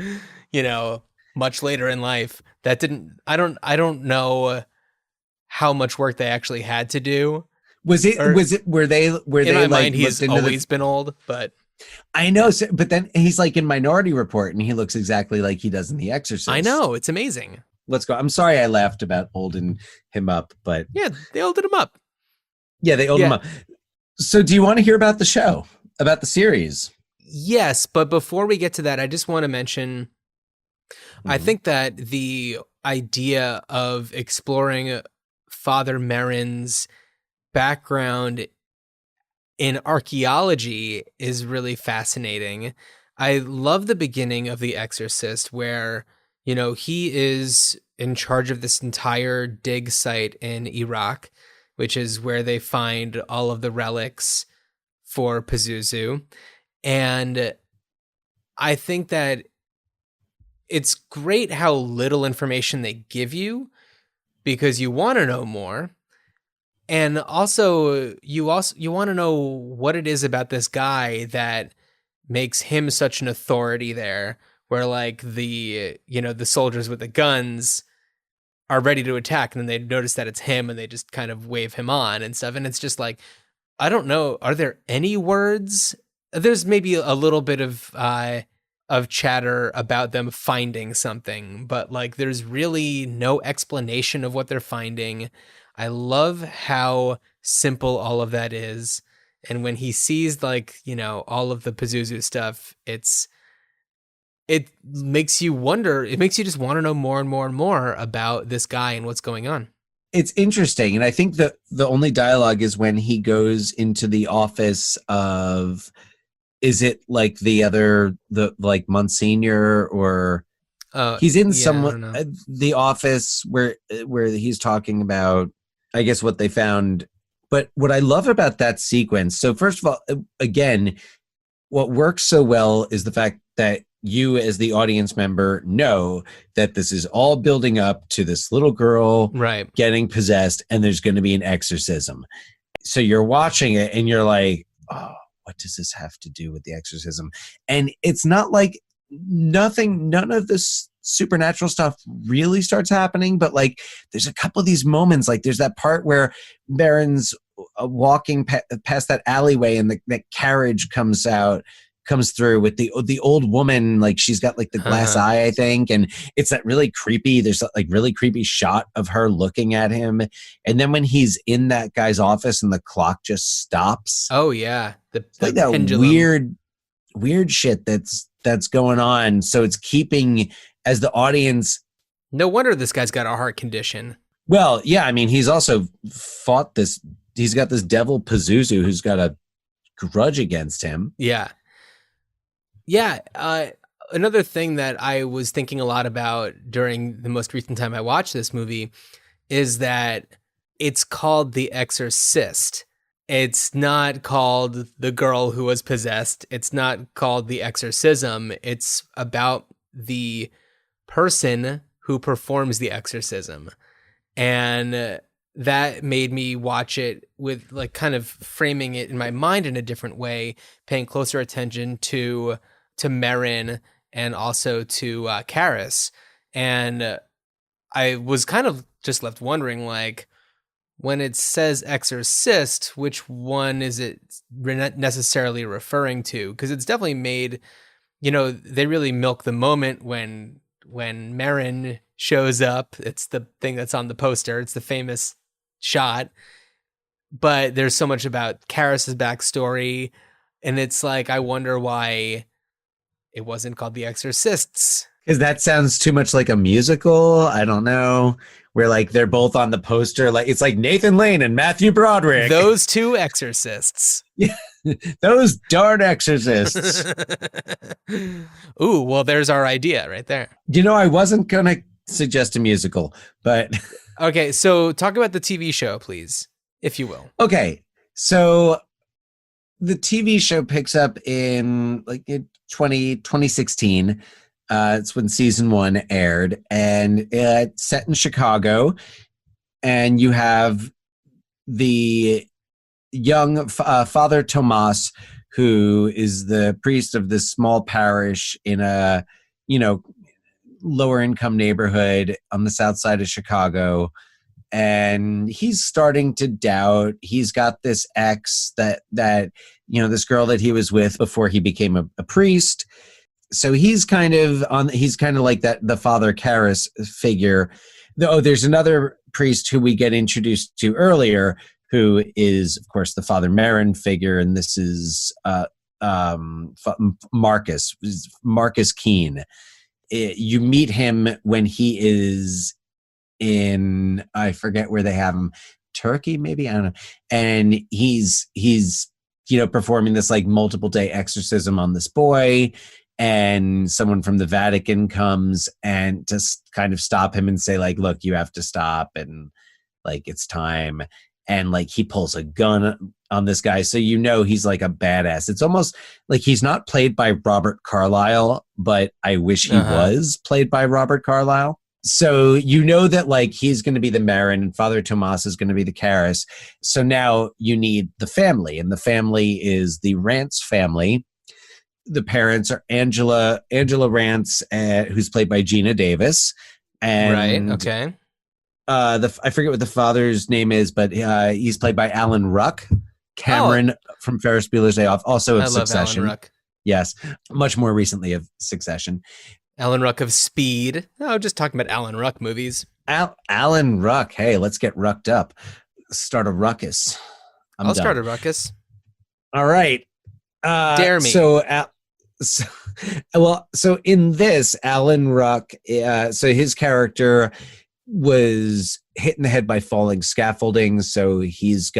much later in life. I don't know how much work they actually had to do. Were they in my like, mind, he's always been old, but I know, but then he's like in Minority Report and he looks exactly like he does in The Exorcist. I know, it's amazing. Let's go. I'm sorry I laughed about holding him up, but yeah, they olded him up. Yeah, they olded him up. So do you want to hear about the show, about the series? Yes, but before we get to that, I just want to mention, I think that the idea of exploring Father Merrin's background in archaeology is really fascinating. I love the beginning of The Exorcist where, he is in charge of this entire dig site in Iraq, which is where they find all of the relics for Pazuzu. And I think that it's great how little information they give you because you want to know more. And also you want to know what it is about this guy that makes him such an authority there, where like the soldiers with the guns are ready to attack and then they notice that it's him and they just kind of wave him on and stuff. And it's just like, I don't know, are there any words? There's maybe a little bit of chatter about them finding something, but like there's really no explanation of what they're finding. I love how simple all of that is. And when he sees like, all of the Pazuzu stuff, it makes you wonder. It makes you just want to know more and more and more about this guy and what's going on. It's interesting. And I think that the only dialogue is when he goes into the office of, is it like the Monsignor or he's in the office where he's talking about, I guess, what they found. But what I love about that sequence, so first of all, again, what works so well is the fact that you as the audience member know that this is all building up to this little girl getting possessed and there's going to be an exorcism. So you're watching it and you're like, oh, what does this have to do with the exorcism? And it's not like none of this supernatural stuff really starts happening, but like there's a couple of these moments, like there's that part where Merrin's walking past that alleyway and that carriage comes through with the old woman, like she's got like the glass eye, I think, and it's that really creepy, there's like really creepy shot of her looking at him. And then when he's in that guy's office and the clock just stops. Oh yeah. The like that pendulum. weird shit that's going on. So it's keeping as the audience. No wonder this guy's got a heart condition. Well, yeah, I mean, he's also fought this, he's got this devil Pazuzu who's got a grudge against him. Yeah. Yeah, another thing that I was thinking a lot about during the most recent time I watched this movie is that it's called The Exorcist. It's not called The Girl Who Was Possessed. It's not called The Exorcism. It's about the person who performs the exorcism. And that made me watch it with like kind of framing it in my mind in a different way, paying closer attention to Merrin and also to Karras. And I was kind of just left wondering, like, when it says Exorcist, which one is it necessarily referring to? Because it's definitely made, they really milk the moment when Merrin shows up. It's the thing that's on the poster. It's the famous shot. But there's so much about Karras' backstory, and it's like, I wonder why it wasn't called The Exorcists. Because that sounds too much like a musical. I don't know. Where like they're both on the poster, like it's like Nathan Lane and Matthew Broderick. Those two exorcists. Those darn exorcists. Ooh, well, there's our idea right there. I wasn't gonna suggest a musical, but okay. So talk about the TV show, please, if you will. Okay, so the TV show picks up in 2016. It's when season 1 aired, and it's set in Chicago, and you have the young Father Tomas, who is the priest of this small parish in a, lower income neighborhood on the south side of Chicago. And he's starting to doubt. He's got this ex that this girl that he was with before he became a priest. So he's kind of like that, the Father Karras figure. There's another priest who we get introduced to earlier, who is, of course, the Father Merrin figure, and this is Marcus Keene. You meet him when he is in, I forget where they have him, Turkey, maybe, I don't know. And he's performing this like multiple day exorcism on this boy. And someone from the Vatican comes and just kind of stop him and say, like, look, you have to stop, and like it's time. And like he pulls a gun on this guy, so he's like a badass. It's almost like he's not played by Robert Carlyle, but I wish he was played by Robert Carlyle. So that like he's going to be the Merrin and Father Tomas is going to be the Karras. So now you need the family, and the family is the Rance family. The parents are Angela Rance, who's played by Gina Davis, and right. Okay. I forget what the father's name is, but he's played by Alan Ruck. Cameron from Ferris Bueller's Day Off, also of Succession. Love Alan Ruck. Yes, much more recently of Succession. Alan Ruck of Speed. Oh, just talking about Alan Ruck movies. Alan Ruck. Hey, let's get rucked up. Start a ruckus. I'll start a ruckus. All right. Dare me. So in this, Alan Ruck, so his character was hit in the head by falling scaffolding. So he's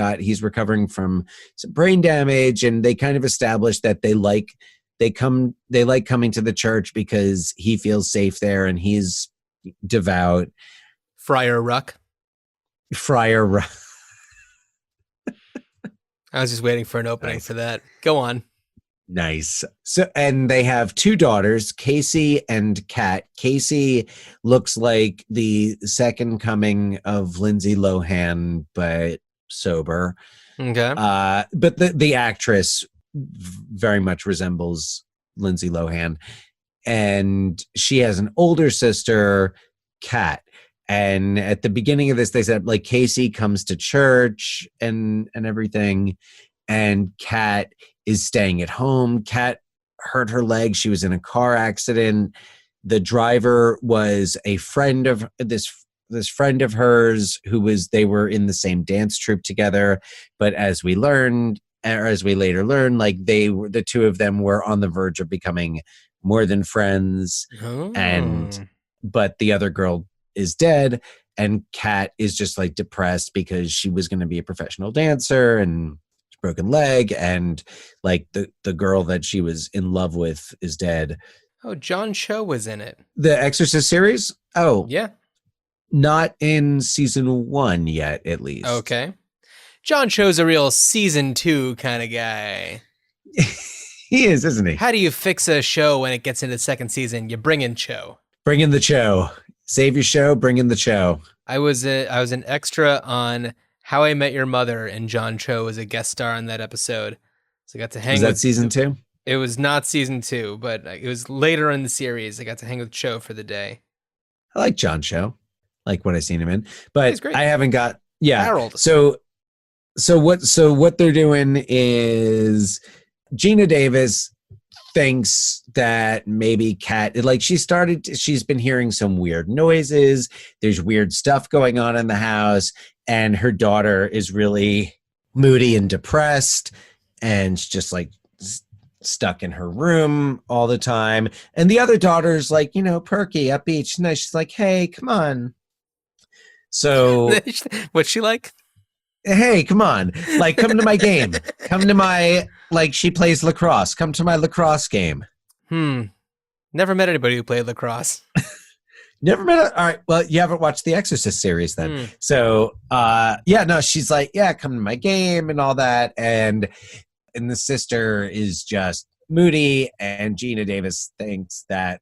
recovering from some brain damage, and they kind of established that they like coming to the church because he feels safe there and he's devout. Friar Ruck. I was just waiting for an opening for that. Go on. Nice. So, and they have 2 daughters, Casey and Kat. Casey looks like the second coming of Lindsay Lohan, but sober. Okay. But the actress very much resembles Lindsay Lohan. And she has an older sister, Kat. And at the beginning of this, they said like Casey comes to church and everything. And Kat is staying at home. Kat hurt her leg. She was in a car accident. The driver was a friend of this friend of hers they were in the same dance troupe together. But as we later learned, like the 2 of them were on the verge of becoming more than friends. Oh. But the other girl is dead, and Kat is just like depressed because she was going to be a professional dancer and broken leg, and like the girl that she was in love with is dead. Oh, John Cho was in it. The Exorcist series? Oh, yeah. Not in season 1 yet, at least. Okay. John Cho's a real season 2 kind of guy. He is, isn't he? How do you fix a show when it gets into 2nd season? You bring in Cho. Bring in the Cho. Save your show, bring in the Cho. I was an extra on How I Met Your Mother, and John Cho was a guest star on that episode. So I got to hang with... Was that season 2? It was not season 2, but it was later in the series. I got to hang with Cho for the day. I like John Cho. like what I've seen him in, but He's great. I haven't got Harold. So what they're doing is Gina Davis thinks that maybe Kat, like she's been hearing some weird noises. There's weird stuff going on in the house, and her daughter is really moody and depressed, and just like stuck in her room all the time. And the other daughter's like, perky, upbeat. She's nice. She's like, hey, come on. So what's she like? Hey, come on. Like, come to my game. Come to my, like, she plays lacrosse. Come to my lacrosse game. Never met anybody who played lacrosse. Never met all right. Well, you haven't watched the Exorcist series then. So, she's like, yeah, come to my game and all that. And the sister is just moody, and Gina Davis thinks that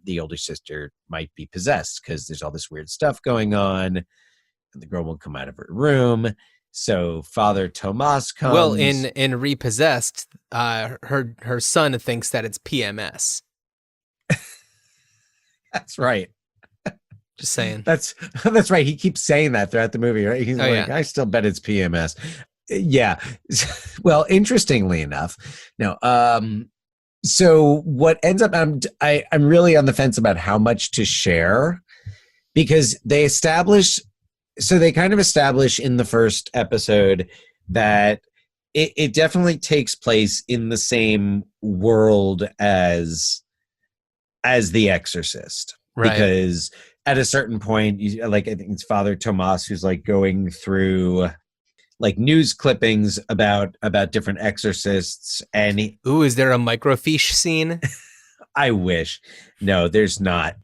the older sister might be possessed because there's all this weird stuff going on, and the girl won't come out of her room. So Father Tomas comes. Well, in Repossessed, her son thinks that it's PMS. That's right. Just saying. That's right. He keeps saying that throughout the movie, right? He's I still bet it's PMS. Yeah. Well, interestingly enough, no. So what ends up, I'm really on the fence about how much to share, because they kind of establish in the first episode that it definitely takes place in the same world as The Exorcist. Right. Because at a certain point, I think it's Father Tomas who's like going through like news clippings about different exorcists, and is there a microfiche scene? I wish. No, there's not.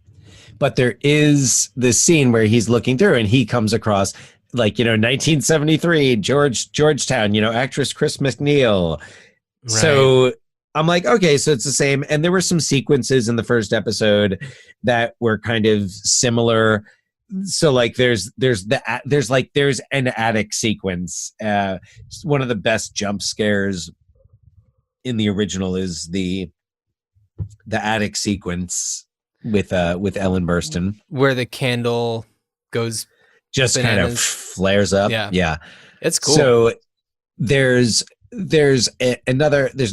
But there is this scene where he's looking through and he comes across 1973 Georgetown, actress Chris McNeil. Right. So I'm like, okay, so it's the same. And there were some sequences in the first episode that were kind of similar. So like there's an attic sequence. One of the best jump scares in the original is the attic sequence with Ellen Burstyn, where the candle goes just bananas. Kind of flares up. Yeah, it's cool. So there's an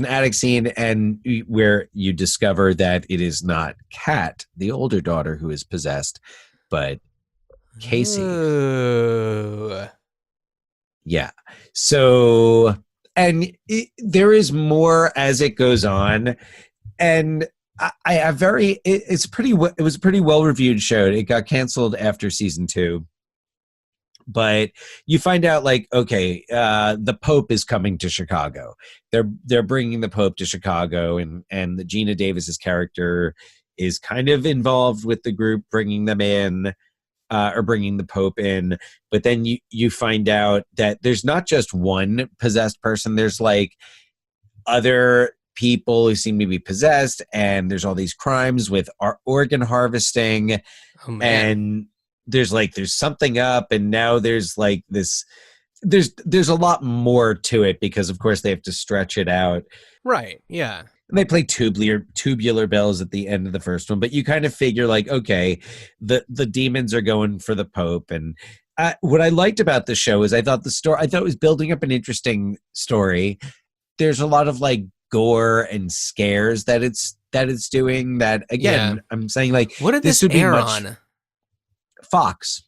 attic scene, and where you discover that it is not Kat, the older daughter, who is possessed, but Casey. Ooh. Yeah. So, and there is more as it goes on, and it was a pretty well reviewed show. It got canceled after season 2, but you find out the Pope is coming to Chicago. They're bringing the Pope to Chicago, and the Gina Davis's character is kind of involved with the group bringing them in. Or bringing the Pope in, but then you find out that there's not just one possessed person. There's like other people who seem to be possessed, and there's all these crimes with organ harvesting, and there's something up, and now there's like this. There's a lot more to it because of course they have to stretch it out. Right. Yeah. And they play tubular bells at the end of the first one, but you kind of figure okay, the demons are going for the Pope. And what I liked about the show is I thought it was building up an interesting story. There's a lot of gore and scares that it's doing. That again, yeah. I'm saying what did this would air on? Fox.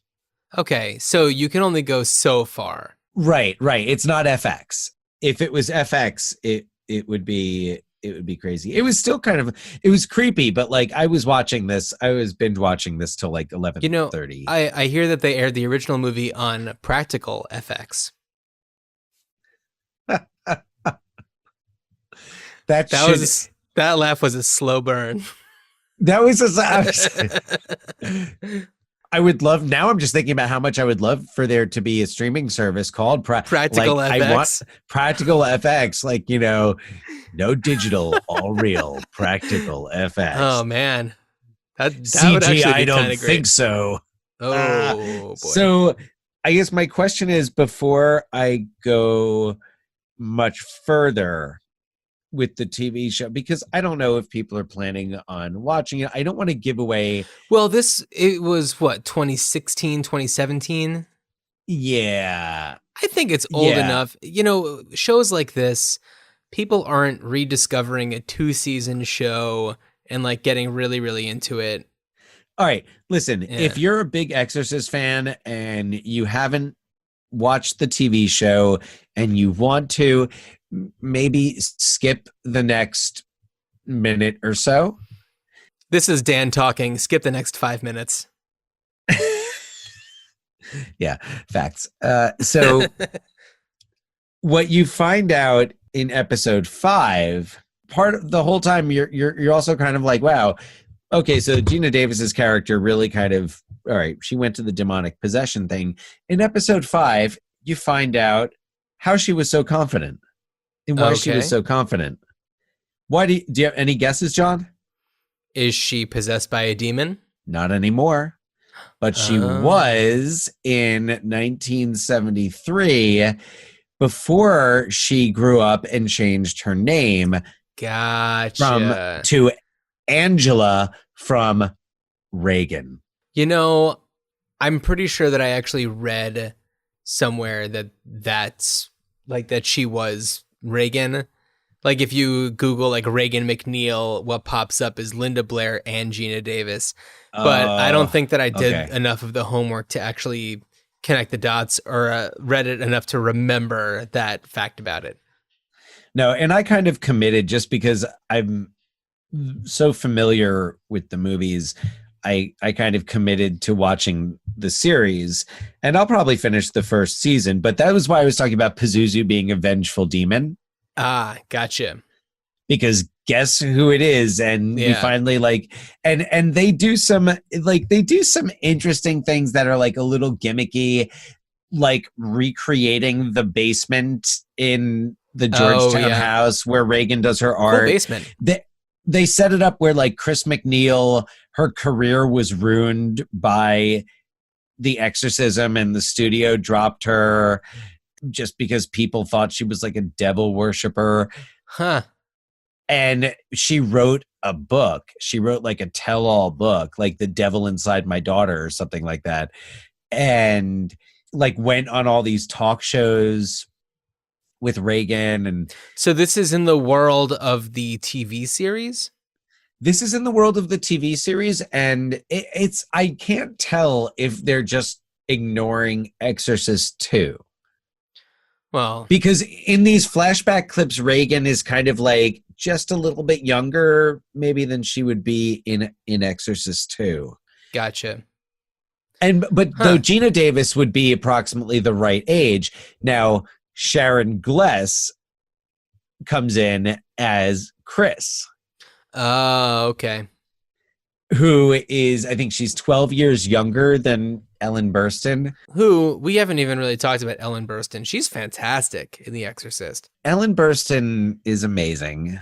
Okay, so you can only go so far. Right. It's not FX. If it was FX, it would be. It would be crazy. It was still it was creepy, but I was binge watching this till 11:30. I hear that they aired the original movie on practical FX. That laugh was a slow burn. That was I would love, now I'm just thinking about how much I would love for there to be a streaming service called Practical FX. I want Practical FX, no digital, all real, Practical FX. Oh man. That CGI, would actually be I don't great. think so. Oh boy. So I guess my question is, before I go much further, with the TV show, because I don't know if people are planning on watching it. I don't want to give away. Well, it was what, 2016, 2017? Yeah. I think it's old enough. You know, shows like this, people aren't rediscovering a 2-season show and like getting really, really into it. All right. Listen, if you're a big Exorcist fan and you haven't watched the TV show and you want to, maybe skip the next minute or so. This is Dan talking. Skip the next 5 minutes. Yeah, facts. So what you find out in episode 5, part of the whole time you're also kind of like, wow, okay, so Gina Davis's character really kind of, all right, she went to the demonic possession thing. In episode 5, you find out how she was so confident and why she was so confident. Why do you have any guesses, John? Is she possessed by a demon? Not anymore. But she was in 1973 before she grew up and changed her name. Gotcha. To Angela from Regan. You know, I'm pretty sure that I actually read somewhere that's like that she was Regan. Like if you Google like Regan McNeil, what pops up is Linda Blair and Gina Davis. But I don't think that I did enough of the homework to actually connect the dots or read it enough to remember that fact about it. No, and I kind of committed just because I'm so familiar with the movies. I kind of committed to watching the series, and I'll probably finish the first season. But that was why I was talking about Pazuzu being a vengeful demon. Ah, gotcha. Because guess who it is, and we finally like, and they do some interesting things that are like a little gimmicky, like recreating the basement in the Georgetown house where Regan does her art. Cool basement. They set it up where like Chris McNeil, her career was ruined by the exorcism, and the studio dropped her just because people thought she was like a devil worshiper. Huh. And she wrote a book. She wrote like a tell-all book, like The Devil Inside My Daughter or something like that. And like went on all these talk shows with Regan. And so this is in the world of the TV series? This is in the world of the TV series. And it's, I can't tell if they're just ignoring Exorcist 2. Well, because in these flashback clips, Regan is kind of like just a little bit younger, maybe than she would be in Exorcist 2. Gotcha. But though Gina Davis would be approximately the right age, now Sharon Gless comes in as Chris. Oh, okay. Who is, I think she's 12 years younger than Ellen Burstyn. Who, we haven't even really talked about Ellen Burstyn. She's fantastic in The Exorcist. Ellen Burstyn is amazing.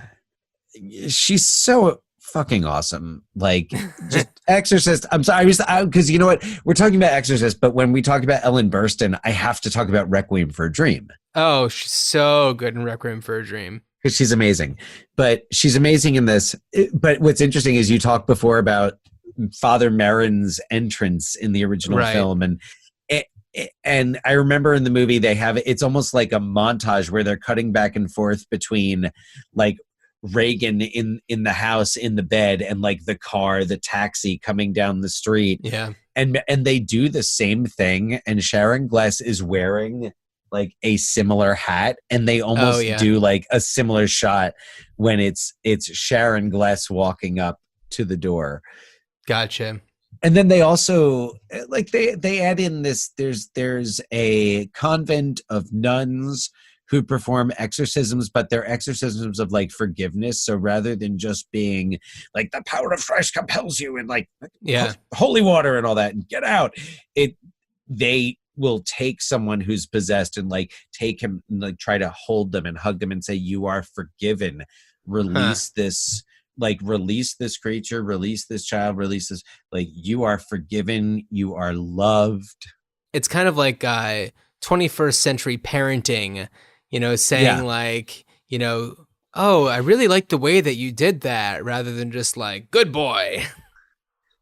She's so fucking awesome. Like, just Exorcist. I'm sorry, because you know what? We're talking about Exorcist, but when we talk about Ellen Burstyn, I have to talk about Requiem for a Dream. Oh, she's so good in Requiem for a Dream. Because she's amazing. But she's amazing in this. But what's interesting is you talked before about Father Merrin's entrance in the original film. And I remember in the movie they have, it's almost like a montage where they're cutting back and forth between like Regan in the house, in the bed, and like the car, the taxi coming down the street. Yeah. And they do the same thing. And Sharon Gless is wearing like a similar hat, and they almost do like a similar shot when it's Sharon Gless walking up to the door. Gotcha. And then they also like they add in this, there's a convent of nuns who perform exorcisms, but they're exorcisms of like forgiveness. So rather than just being like the power of Christ compels you and like holy water and all that and get out, they will take someone who's possessed and like take him and like try to hold them and hug them and say, you are forgiven. Release this, like release this creature, release this child, release this, like you are forgiven, you are loved. It's kind of like 21st century parenting, you know, saying like, you know, Oh, I really like the way that you did that rather than just like, good boy.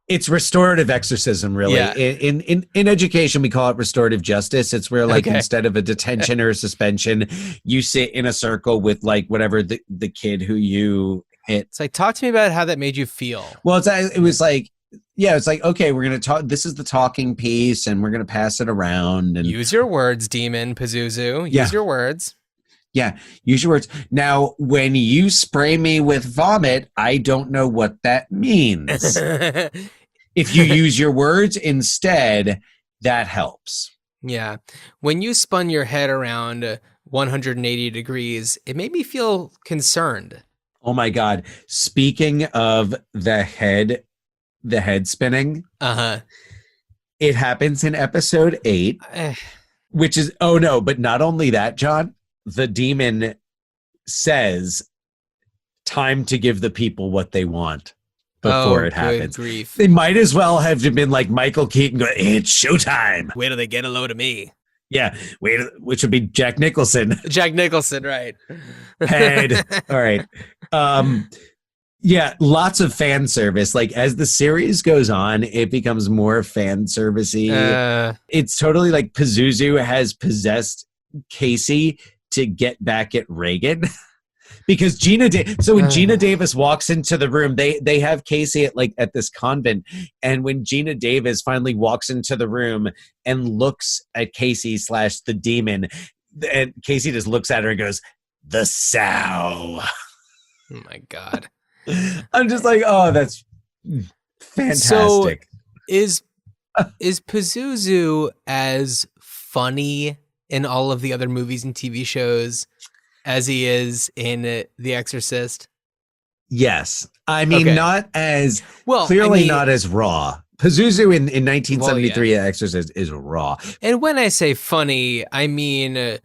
It's restorative exorcism, really. Yeah. In education, we call it restorative justice. It's where, like, Okay. instead of a detention or a suspension, you sit in a circle with, like, whatever the kid who you hit. It's like, talk to me about how that made you feel. Well, it was like, yeah, it's like, okay, we're going to talk. This is the talking piece, and we're going to pass it around. And Use your words, demon Pazuzu. Use Yeah. your words. yeah, use your words. Now, when you spray me with vomit, I don't know what that means. If you use your words instead, that helps. Yeah. When you spun your head around 180 degrees, it made me feel concerned. Oh my God. Speaking of the head spinning, it happens in episode 8, which is, oh no, but not only that, John, the demon says, time to give the people what they want. Before it happens. Good grief. They might as well have been like Michael Keaton going, it's showtime. Wait till they get a load of me. Yeah, which would be Jack Nicholson. Jack Nicholson, right. Head. All right. Yeah, lots of fan service. Like, as the series goes on, it becomes more fan servicey. It's totally like Pazuzu has possessed Casey to get back at Regan. Because when Gina Davis walks into the room, they have Casey at this convent, and when Gina Davis finally walks into the room and looks at Casey / the demon, and Casey just looks at her and goes, "The sow." Oh my God. I'm just like, oh, that's fantastic. So is Pazuzu as funny in all of the other movies and TV shows as he is in The Exorcist? Yes. I mean, not as not as raw. Pazuzu in 1973 Exorcist is raw. And when I say funny, I mean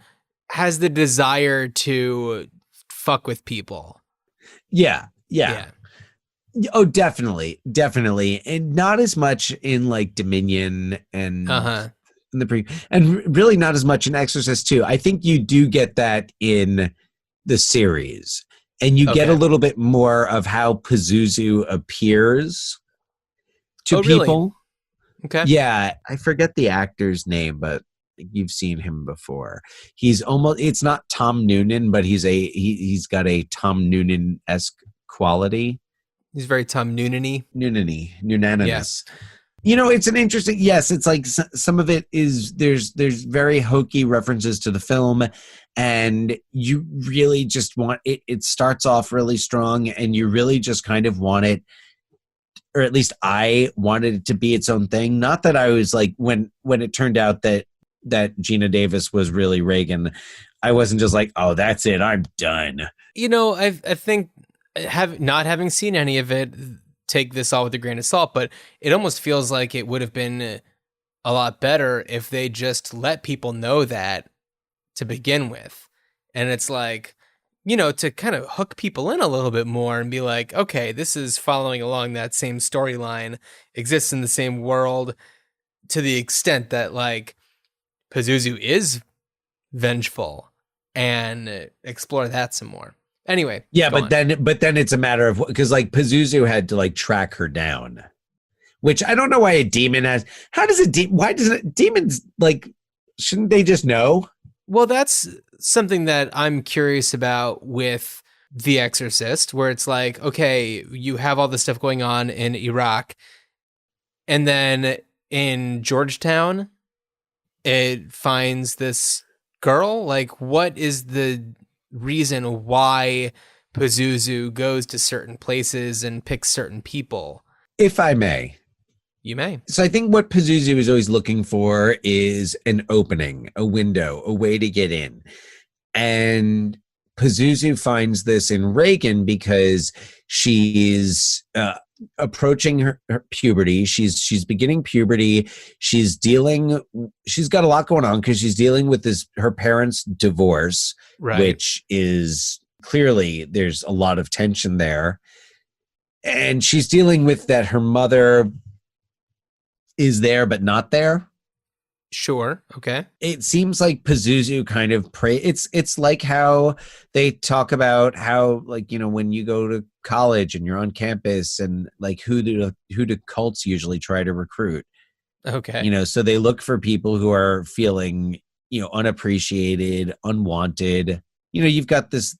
has the desire to fuck with people. Yeah. Oh, definitely. And not as much in like Dominion and in the and really not as much in Exorcist 2. I think you do get that in the series, and you get a little bit more of how Pazuzu appears to people. Really? Okay. Yeah, I forget the actor's name, but you've seen him before. He's it's not Tom Noonan, but he's got a Tom Noonan-esque quality. He's very Tom Noonan-y. Noonanimous. Yeah. You know, it's an interesting, yes, it's like some of it is, there's very hokey references to the film, and you really just want it. It starts off really strong, and you really just kind of want it, or at least I wanted it to be its own thing. Not that I was like, when it turned out that Gina Davis was really Regan, I wasn't just like, oh, that's it, I'm done. You know, I think not having seen any of it, take this all with a grain of salt, but it almost feels like it would have been a lot better if they just let people know that to begin with. And it's like, you know, to kind of hook people in a little bit more and be like, okay, this is following along that same storyline, exists in the same world, to the extent that like Pazuzu is vengeful, and explore that some more. Anyway, yeah, but then it's a matter of, because like Pazuzu had to like track her down, which I don't know why a demon has. Why doesn't demons, like, shouldn't they just know? Well, that's something that I'm curious about with The Exorcist, where it's like, okay, you have all this stuff going on in Iraq, and then in Georgetown, it finds this girl. Like, what is the reason why Pazuzu goes to certain places and picks certain people? If I may. You may. So I think what Pazuzu is always looking for is an opening, a window, a way to get in. And Pazuzu finds this in Regan because she's approaching her puberty. She's beginning puberty. She's got a lot going on because she's dealing with her parents' divorce, right, which is clearly, there's a lot of tension there. And she's dealing with that her mother is there but not there. Sure. Okay. It seems like Pazuzu kind of it's like how they talk about how, like, you know, when you go to college and you're on campus, and like who do cults usually try to recruit? Okay. You know, so they look for people who are feeling, you know, unappreciated, unwanted. You know, you've got this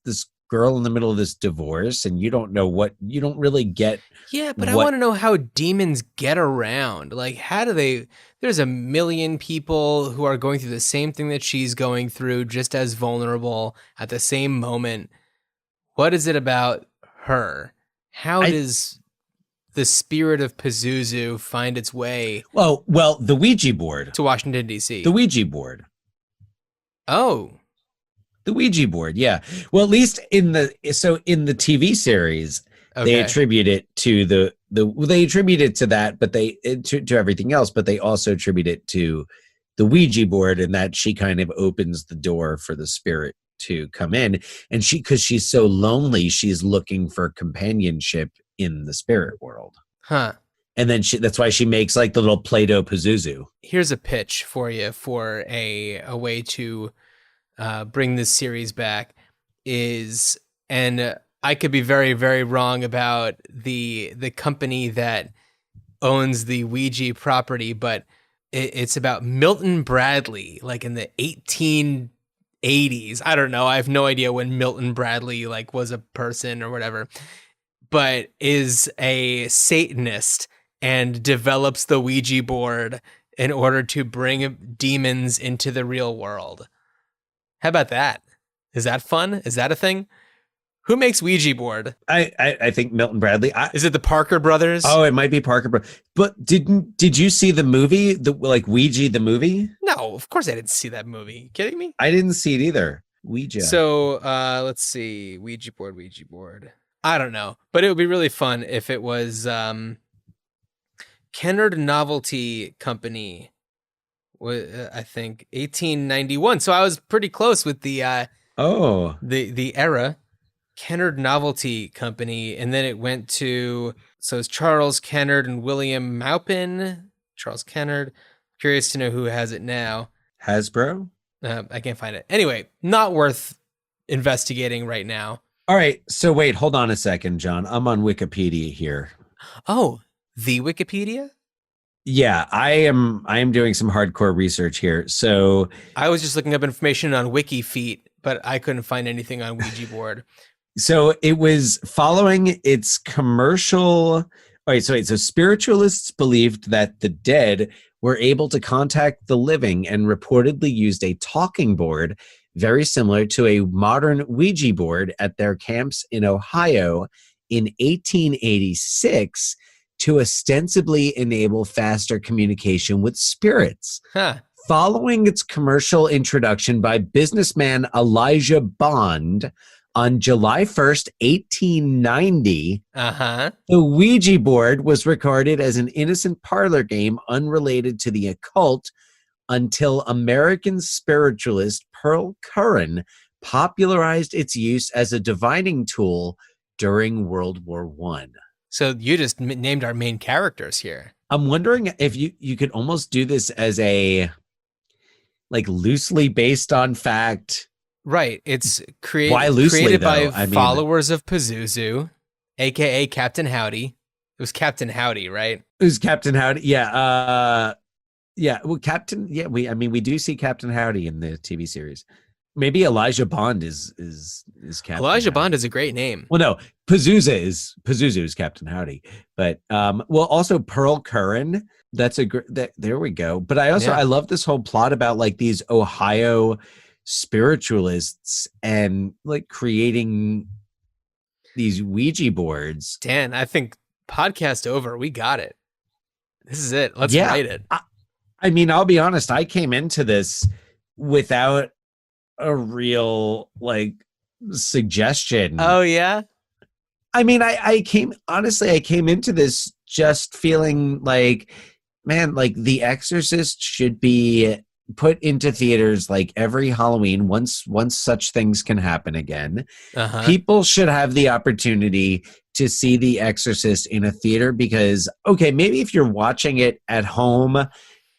girl in the middle of this divorce, and you don't really get. Yeah, but I want to know how demons get around. Like, how do they? There's a million people who are going through the same thing that she's going through, just as vulnerable at the same moment. What is it about her? How does the spirit of Pazuzu find its way? Well, the Ouija board to Washington, D.C. The Ouija board. Oh. The Ouija board, yeah. Well, at least in the TV series, they attribute it to they attribute it to that, but to everything else, but they also attribute it to the Ouija board, and that she kind of opens the door for the spirit to come in, and because she's so lonely, she's looking for companionship in the spirit world. Huh. And then that's why she makes like the little Play-Doh Pazuzu. Here's a pitch for you for a way to bring this series back and I could be very, very wrong about the company that owns the Ouija property, but it's about Milton Bradley, like in the 1880s. I don't know. I have no idea when Milton Bradley like was a person or whatever, but is a Satanist and develops the Ouija board in order to bring demons into the real world. How about that? Is that fun? Is that a thing? Who makes Ouija board? I think Milton Bradley. Is it the Parker brothers? Oh, it might be Parker. But did you see the movie? Like Ouija the movie? No, of course I didn't see that movie. You kidding me? I didn't see it either. Ouija. So let's see. Ouija board. I don't know, but it would be really fun if it was Kennard Novelty Company. I think 1891. So I was pretty close with the era. Kennard Novelty Company, and then it went to, so it's Charles Kennard and William Maupin. Charles Kennard. Curious to know who has it now. Hasbro? I can't find it. Anyway, not worth investigating right now. All right, so wait, hold on a second, John. I'm on Wikipedia here. Oh, the Wikipedia? Yeah, I am doing some hardcore research here. So I was just looking up information on WikiFeet, but I couldn't find anything on Ouija board. So it was following its commercial. All right, so spiritualists believed that the dead were able to contact the living and reportedly used a talking board very similar to a modern Ouija board at their camps in Ohio in 1886 to ostensibly enable faster communication with spirits. Huh. Following its commercial introduction by businessman Elijah Bond on July 1st, 1890, the Ouija board was regarded as an innocent parlor game unrelated to the occult until American spiritualist Pearl Curran popularized its use as a divining tool during World War I. So you just named our main characters here. I'm wondering if you could almost do this as a like loosely based on fact. Right. It's Why loosely, created though? by followers of Pazuzu, a.k.a. Captain Howdy. It was Captain Howdy, right? It was Captain Howdy. Yeah. Yeah. Well, Captain. Yeah. We do see Captain Howdy in the TV series. Maybe Elijah Bond is Captain Elijah Howdy. Bond is a great name. Well, no, Pazuzu is Captain Howdy, but also Pearl Curran. That's there we go. But I love this whole plot about like these Ohio spiritualists and like creating these Ouija boards. Dan, I think podcast over. We got it. This is it. Let's write it. I mean, I'll be honest. I came into this without a real like suggestion. Oh yeah. I mean, I came into this just feeling like, man, like The Exorcist should be put into theaters like every Halloween once such things can happen again. People should have the opportunity to see The Exorcist in a theater because, okay, maybe if you're watching it at home,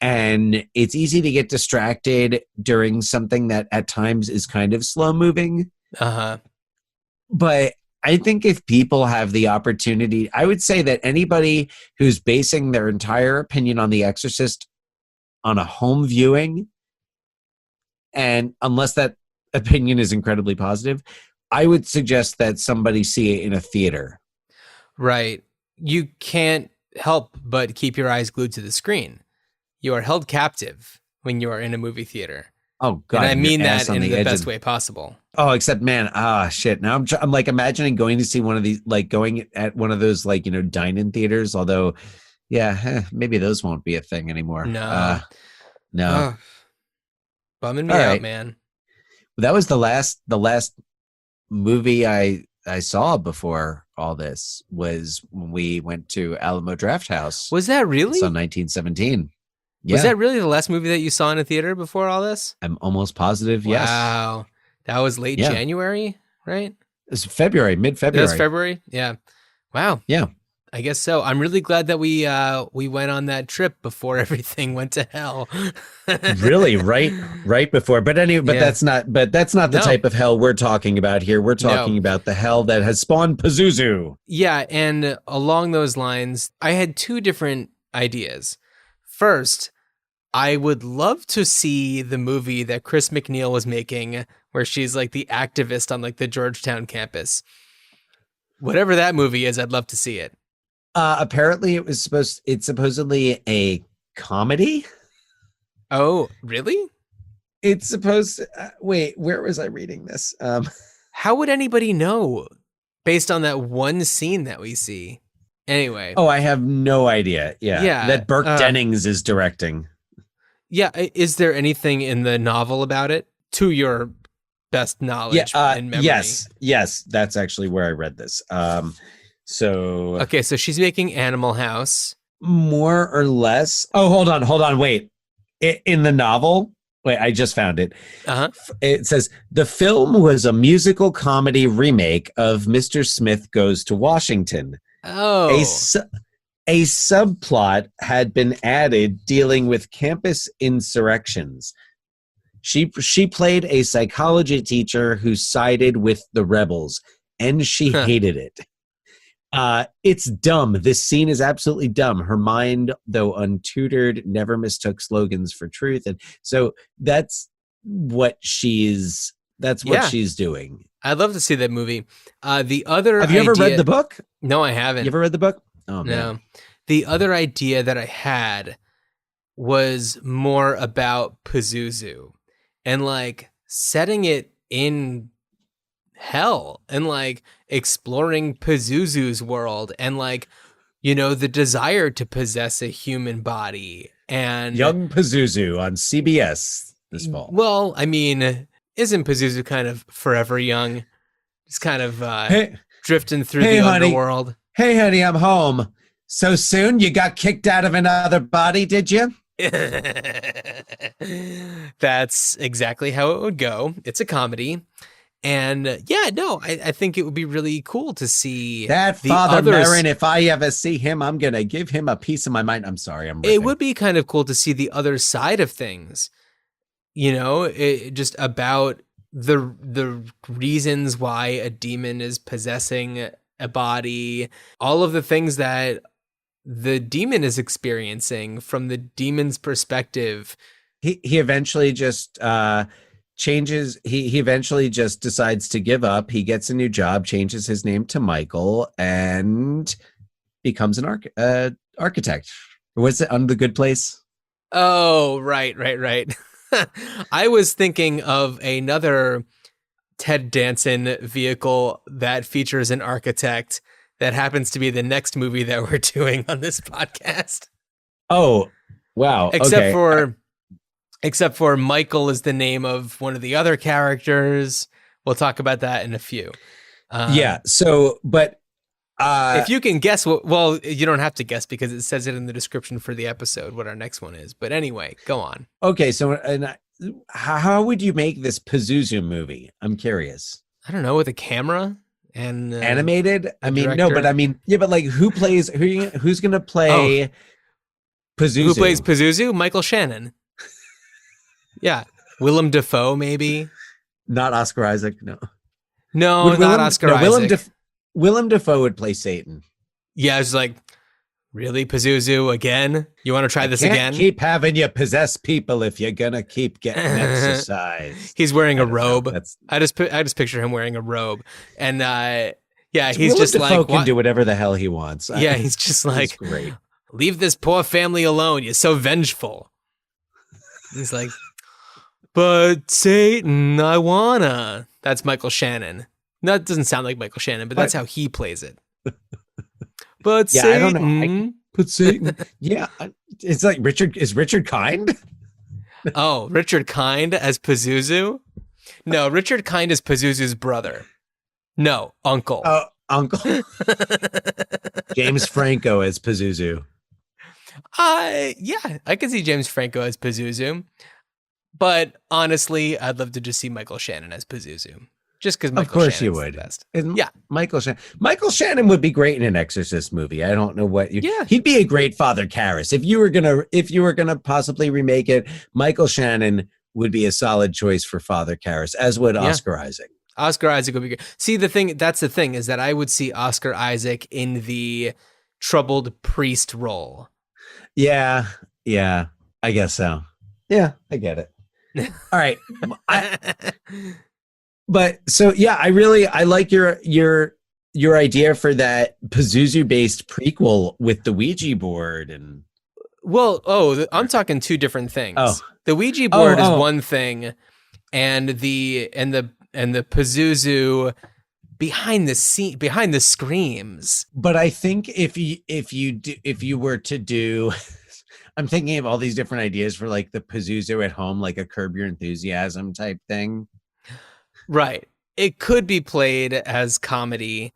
and it's easy to get distracted during something that at times is kind of slow moving. But I think if people have the opportunity, I would say that anybody who's basing their entire opinion on The Exorcist on a home viewing, and unless that opinion is incredibly positive, I would suggest that somebody see it in a theater. Right. You can't help but keep your eyes glued to the screen. You are held captive when you are in a movie theater. Oh God! And I mean that in the best of... way possible. Oh, except man, shit. Now I'm like imagining going to see one of these, like going at one of those, like, dine-in theaters. Although, yeah, maybe those won't be a thing anymore. No. Bumming me out, man. That was the last movie I saw before all this was when we went to Alamo Drafthouse. Was that really? It's on 1917. Yeah. Was that really the last movie that you saw in a theater before all this? I'm almost positive, yes. Wow. That was late January, right? It's February, mid-February. It was February? Yeah. Wow. Yeah. I guess so. I'm really glad that we went on that trip before everything went to hell. Really, right before. But that's not the type of hell we're talking about here. We're talking about the hell that has spawned Pazuzu. Yeah, and along those lines, I had two different ideas. First, I would love to see the movie that Chris McNeil was making where she's like the activist on like the Georgetown campus. Whatever that movie is, I'd love to see it. Apparently it's supposedly a comedy. Oh, really? It's supposed to, wait, where was I reading this? How would anybody know based on that one scene that we see? Anyway. Oh, I have no idea. Yeah. That Burke Dennings is directing. Yeah. Is there anything in the novel about it to your best knowledge and memory? Yes. That's actually where I read this. So she's making Animal House. More or less. Oh, hold on. Wait. In the novel, wait, I just found it. It says the film was a musical comedy remake of Mr. Smith Goes to Washington. Oh. A subplot had been added dealing with campus insurrections. She played a psychology teacher who sided with the rebels, and she hated it. It's dumb. This scene is absolutely dumb. Her mind, though untutored, never mistook slogans for truth. And so that's what she's doing. I'd love to see that movie. The other Have you ever read the book? No, I haven't. You ever read the book? Oh, man. No. The other idea that I had was more about Pazuzu and like setting it in hell and like exploring Pazuzu's world and like, the desire to possess a human body and Young Pazuzu on CBS this fall. Well, I mean, isn't Pazuzu kind of forever young? Just kind of drifting through the underworld. Hey, honey, I'm home. So soon? You got kicked out of another body, did you? That's exactly how it would go. It's a comedy. And I think it would be really cool to see that Father Merrin. If I ever see him, I'm going to give him a piece of my mind. I'm sorry. I'm riffing. It would be kind of cool to see the other side of things, just about the reasons why a demon is possessing a body, all of the things that the demon is experiencing from the demon's perspective. He eventually just changes. He eventually just decides to give up. He gets a new job, changes his name to Michael, and becomes an architect. Was it on The Good Place? Oh, right. I was thinking of another Ted Danson vehicle that features an architect that happens to be the next movie that we're doing on this podcast. Oh, wow. Except for Michael is the name of one of the other characters. We'll talk about that in a few. If you can guess well, you don't have to guess because it says it in the description for the episode what our next one is. But anyway, go on. Okay, so how would you make this Pazuzu movie? I'm curious. I don't know, with a camera and animated. I mean, no, but I mean, yeah, but like who's going to play? Pazuzu. Who plays Pazuzu? Michael Shannon. Yeah. Willem Dafoe, maybe. Not Oscar Isaac, no. No, not Oscar Isaac. Willem Dafoe would play Satan. Yeah, it's like, really, Pazuzu again? You want to try this again? Keep having you possess people if you're gonna keep getting exercise. He's wearing a robe. I just picture him wearing a robe, and he's Willem just Dafoe like, can do whatever the hell he wants. Yeah, he's just like, great. Leave this poor family alone. You're so vengeful. He's like, but Satan, I wanna. That's Michael Shannon. That doesn't sound like Michael Shannon, but that's how he plays it. But yeah, Satan. I don't know. But Satan. Yeah, it's like Richard. Is Richard Kind? Oh, Richard Kind as Pazuzu? No, Richard Kind is Pazuzu's brother. No, uncle. Oh, uncle. James Franco as Pazuzu. Yeah, I can see James Franco as Pazuzu. But honestly, I'd love to just see Michael Shannon as Pazuzu. Just because Michael Shannon's you would. The best. Yeah. Michael Shannon would be great in an Exorcist movie. I don't know what he'd be a great Father Karras. If you were gonna possibly remake it, Michael Shannon would be a solid choice for Father Karras, as would Oscar Isaac. Oscar Isaac would be good. See, that's the thing, is that I would see Oscar Isaac in the troubled priest role. Yeah, I guess so. Yeah, I get it. All right. But so yeah, I like your idea for that Pazuzu based prequel with the Ouija board and. Well, I'm talking two different things. Oh. The Ouija board is one thing, and the Pazuzu behind the screams. But I think if you were to do, I'm thinking of all these different ideas for like the Pazuzu at home, like a Curb Your Enthusiasm type thing. Right. It could be played as comedy.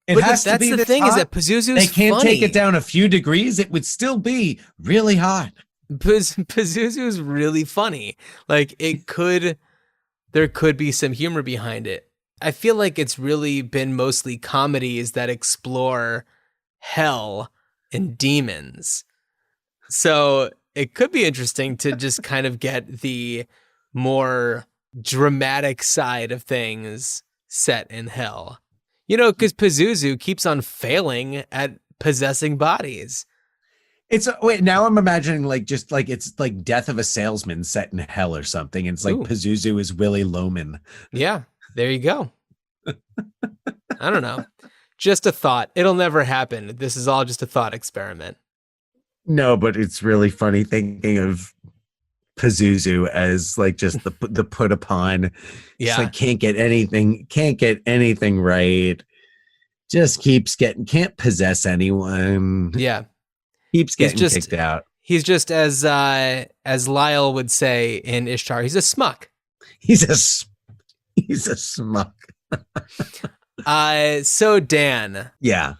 That's the thing, is that Pazuzu's they can't funny. take it down a few degrees. It would still be really hot. Pazuzu's really funny. Like there could be some humor behind it. I feel like it's really been mostly comedies that explore hell and demons. So it could be interesting to just kind of get the more dramatic side of things set in hell. Because Pazuzu keeps on failing at possessing bodies. Now I'm imagining it's like Death of a Salesman set in hell or something. It's like Pazuzu is Willy Loman. Yeah, there you go. I don't know. Just a thought. It'll never happen. This is all just a thought experiment. No, but it's really funny thinking of Pazuzu as like just the put upon. Yeah, like can't get anything right. Just can't possess anyone. Yeah, keeps getting kicked out. He's just as Lyle would say in Ishtar. He's a smuck. He's a smuck. So Dan. Yeah.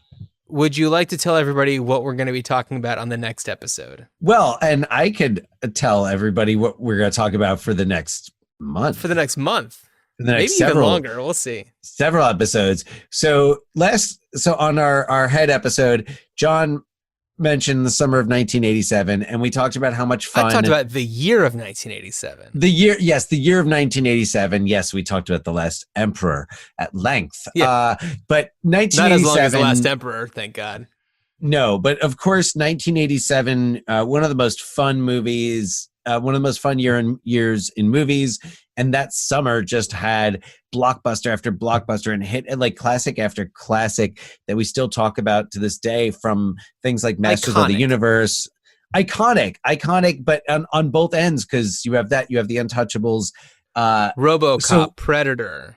Would you like to tell everybody what we're going to be talking about on the next episode? Well, and I could tell everybody what we're going to talk about for the next month. For the next month. Maybe even longer. We'll see. Several episodes. So on our head episode, John mentioned the summer of 1987, and we talked about how much fun. I talked about the year of 1987. The year of 1987. Yes, we talked about The Last Emperor at length. Yeah. But 1987. Not as long as The Last Emperor, thank God. No, but of course, 1987, one of the most fun movies, one of the most fun years in movies. And that summer just had blockbuster after blockbuster and hit like classic after classic that we still talk about to this day, from things like Masters of the Universe. Iconic, but on both ends, because you have the Untouchables. RoboCop, Predator.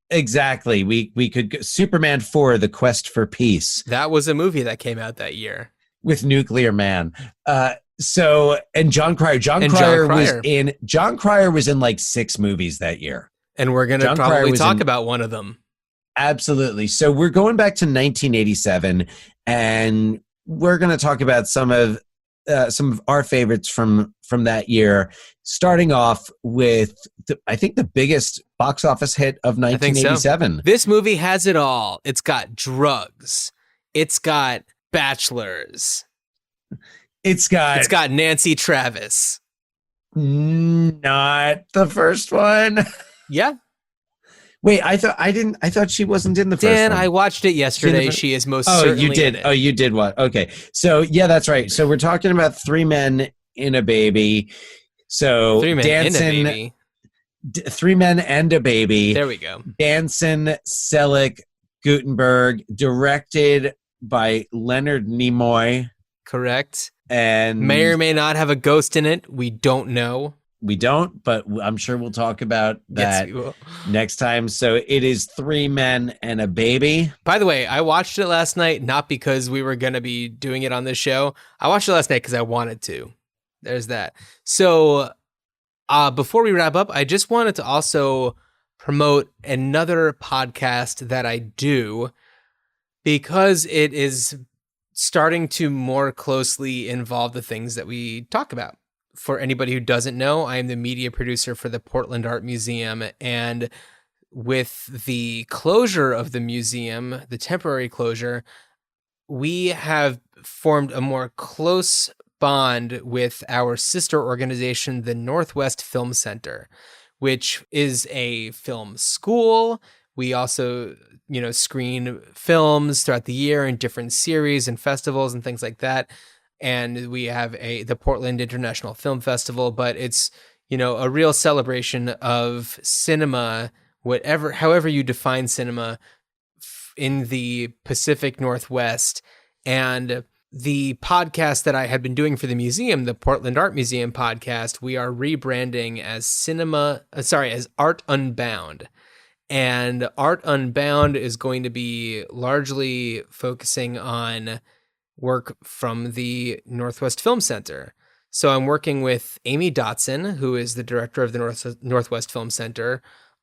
Exactly. We could go Superman 4, The Quest for Peace. That was a movie that came out that year. With Nuclear Man. And John Cryer. John Cryer was in like 6 movies that year. And we're going to probably talk about one of them. Absolutely. So we're going back to 1987, and we're going to talk about some of our favorites from that year, starting off with I think the biggest box office hit of 1987. So. This movie has it all. It's got drugs. It's got bachelors. It's got Nancy Travis. Not the first one. Yeah. Wait, I thought she wasn't in the first Dan, one. I watched it yesterday. She is most certainly you did. in it. Oh, you did what? Okay. So, yeah, that's right. So we're talking about three men in a baby. So Three men Danson, in a baby. Three men and a baby. There we go. Danson, Selick, Gutenberg, directed by Leonard Nimoy. Correct. And may or may not have a ghost in it. We don't know. We don't, but I'm sure we'll talk about that next time. So it is three men and a baby. By the way, I watched it last night, not because we were going to be doing it on this show. I watched it last night because I wanted to. There's that. So before we wrap up, I just wanted to also promote another podcast that I do because it is starting to more closely involve the things that we talk about. For anybody who doesn't know, I am the media producer for the Portland Art Museum, and with the closure of the museum, the temporary closure, we have formed a more close bond with our sister organization, the Northwest Film Center, which is a film school. We also, screen films throughout the year in different series and festivals and things like that. And we have the Portland International Film Festival, but it's, a real celebration of cinema, however you define cinema in the Pacific Northwest. And the podcast that I had been doing for the museum, the Portland Art Museum podcast, we are rebranding as Art Unbound. And Art Unbound is going to be largely focusing on work from the Northwest Film Center. So I'm working with Amy Dotson, who is the director of the Northwest Film Center,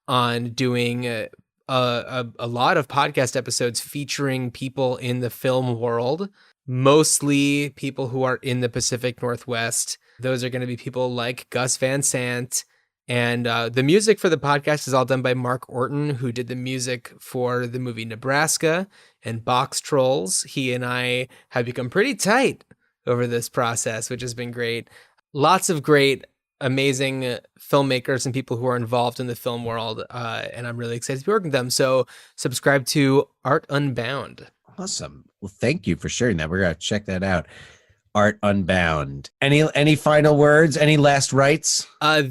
on doing a lot of podcast episodes featuring people in the film world, mostly people who are in the Pacific Northwest. Those are going to be people like Gus Van Sant. And the music for the podcast is all done by Mark Orton, who did the music for the movie Nebraska and Box Trolls. He and I have become pretty tight over this process, which has been great. Lots of great, amazing filmmakers and people who are involved in the film world, and I'm really excited to be working with them. So subscribe to Art Unbound. Awesome. Well, thank you for sharing that. We're going to check that out. Art Unbound. Any final words? Any last rites? I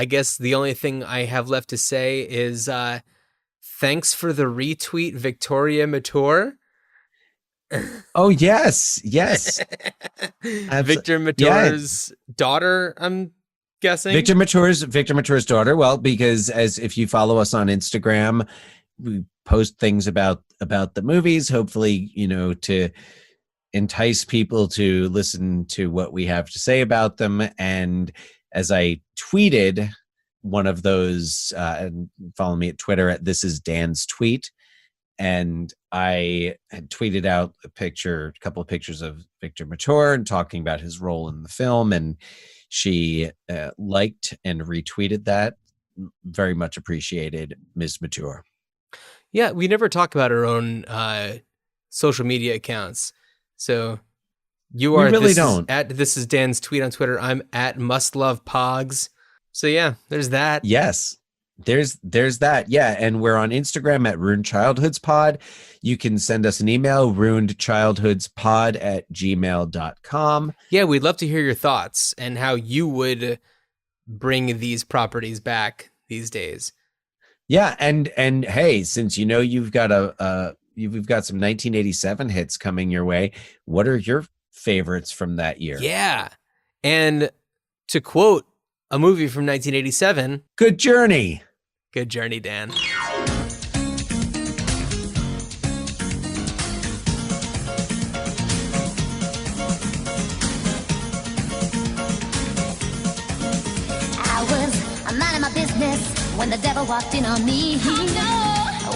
guess the only thing I have left to say is thanks for the retweet, Victoria Mature. Oh, yes. Victor Mature's daughter, I'm guessing. Victor Mature's daughter. Well, because if you follow us on Instagram, we post things about the movies, hopefully, to entice people to listen to what we have to say about them. And as I tweeted one of those, and follow me at Twitter at This Is Dan's Tweet, and I had tweeted out a couple of pictures of Victor Mature and talking about his role in the film, and she liked and retweeted that. Very much appreciated, Ms. Mature. Yeah, we never talk about our own social media accounts. So you are at This Is Dan's Tweet on Twitter. I'm at MustLovePogs. So yeah, there's that. Yes, there's that. Yeah, and we're on Instagram at Ruined Childhoods Pod. You can send us an email, ruinedchildhoodspod@gmail.com. Yeah, we'd love to hear your thoughts and how you would bring these properties back these days. Yeah, and hey, since you've got we've got some 1987 hits coming your way. What are your favorites from that year? Yeah. And to quote a movie from 1987, Good journey. Good journey, Dan. I was minding my business when the devil walked in on me. Oh, no.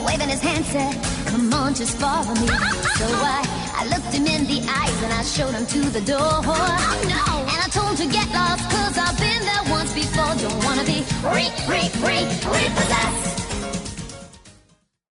Waving his hand said, come on, just follow me. So I looked him in the eyes and I showed him to the door. Oh, no. And I told him to get lost, cause I've been there once before. Don't wanna be repossessed.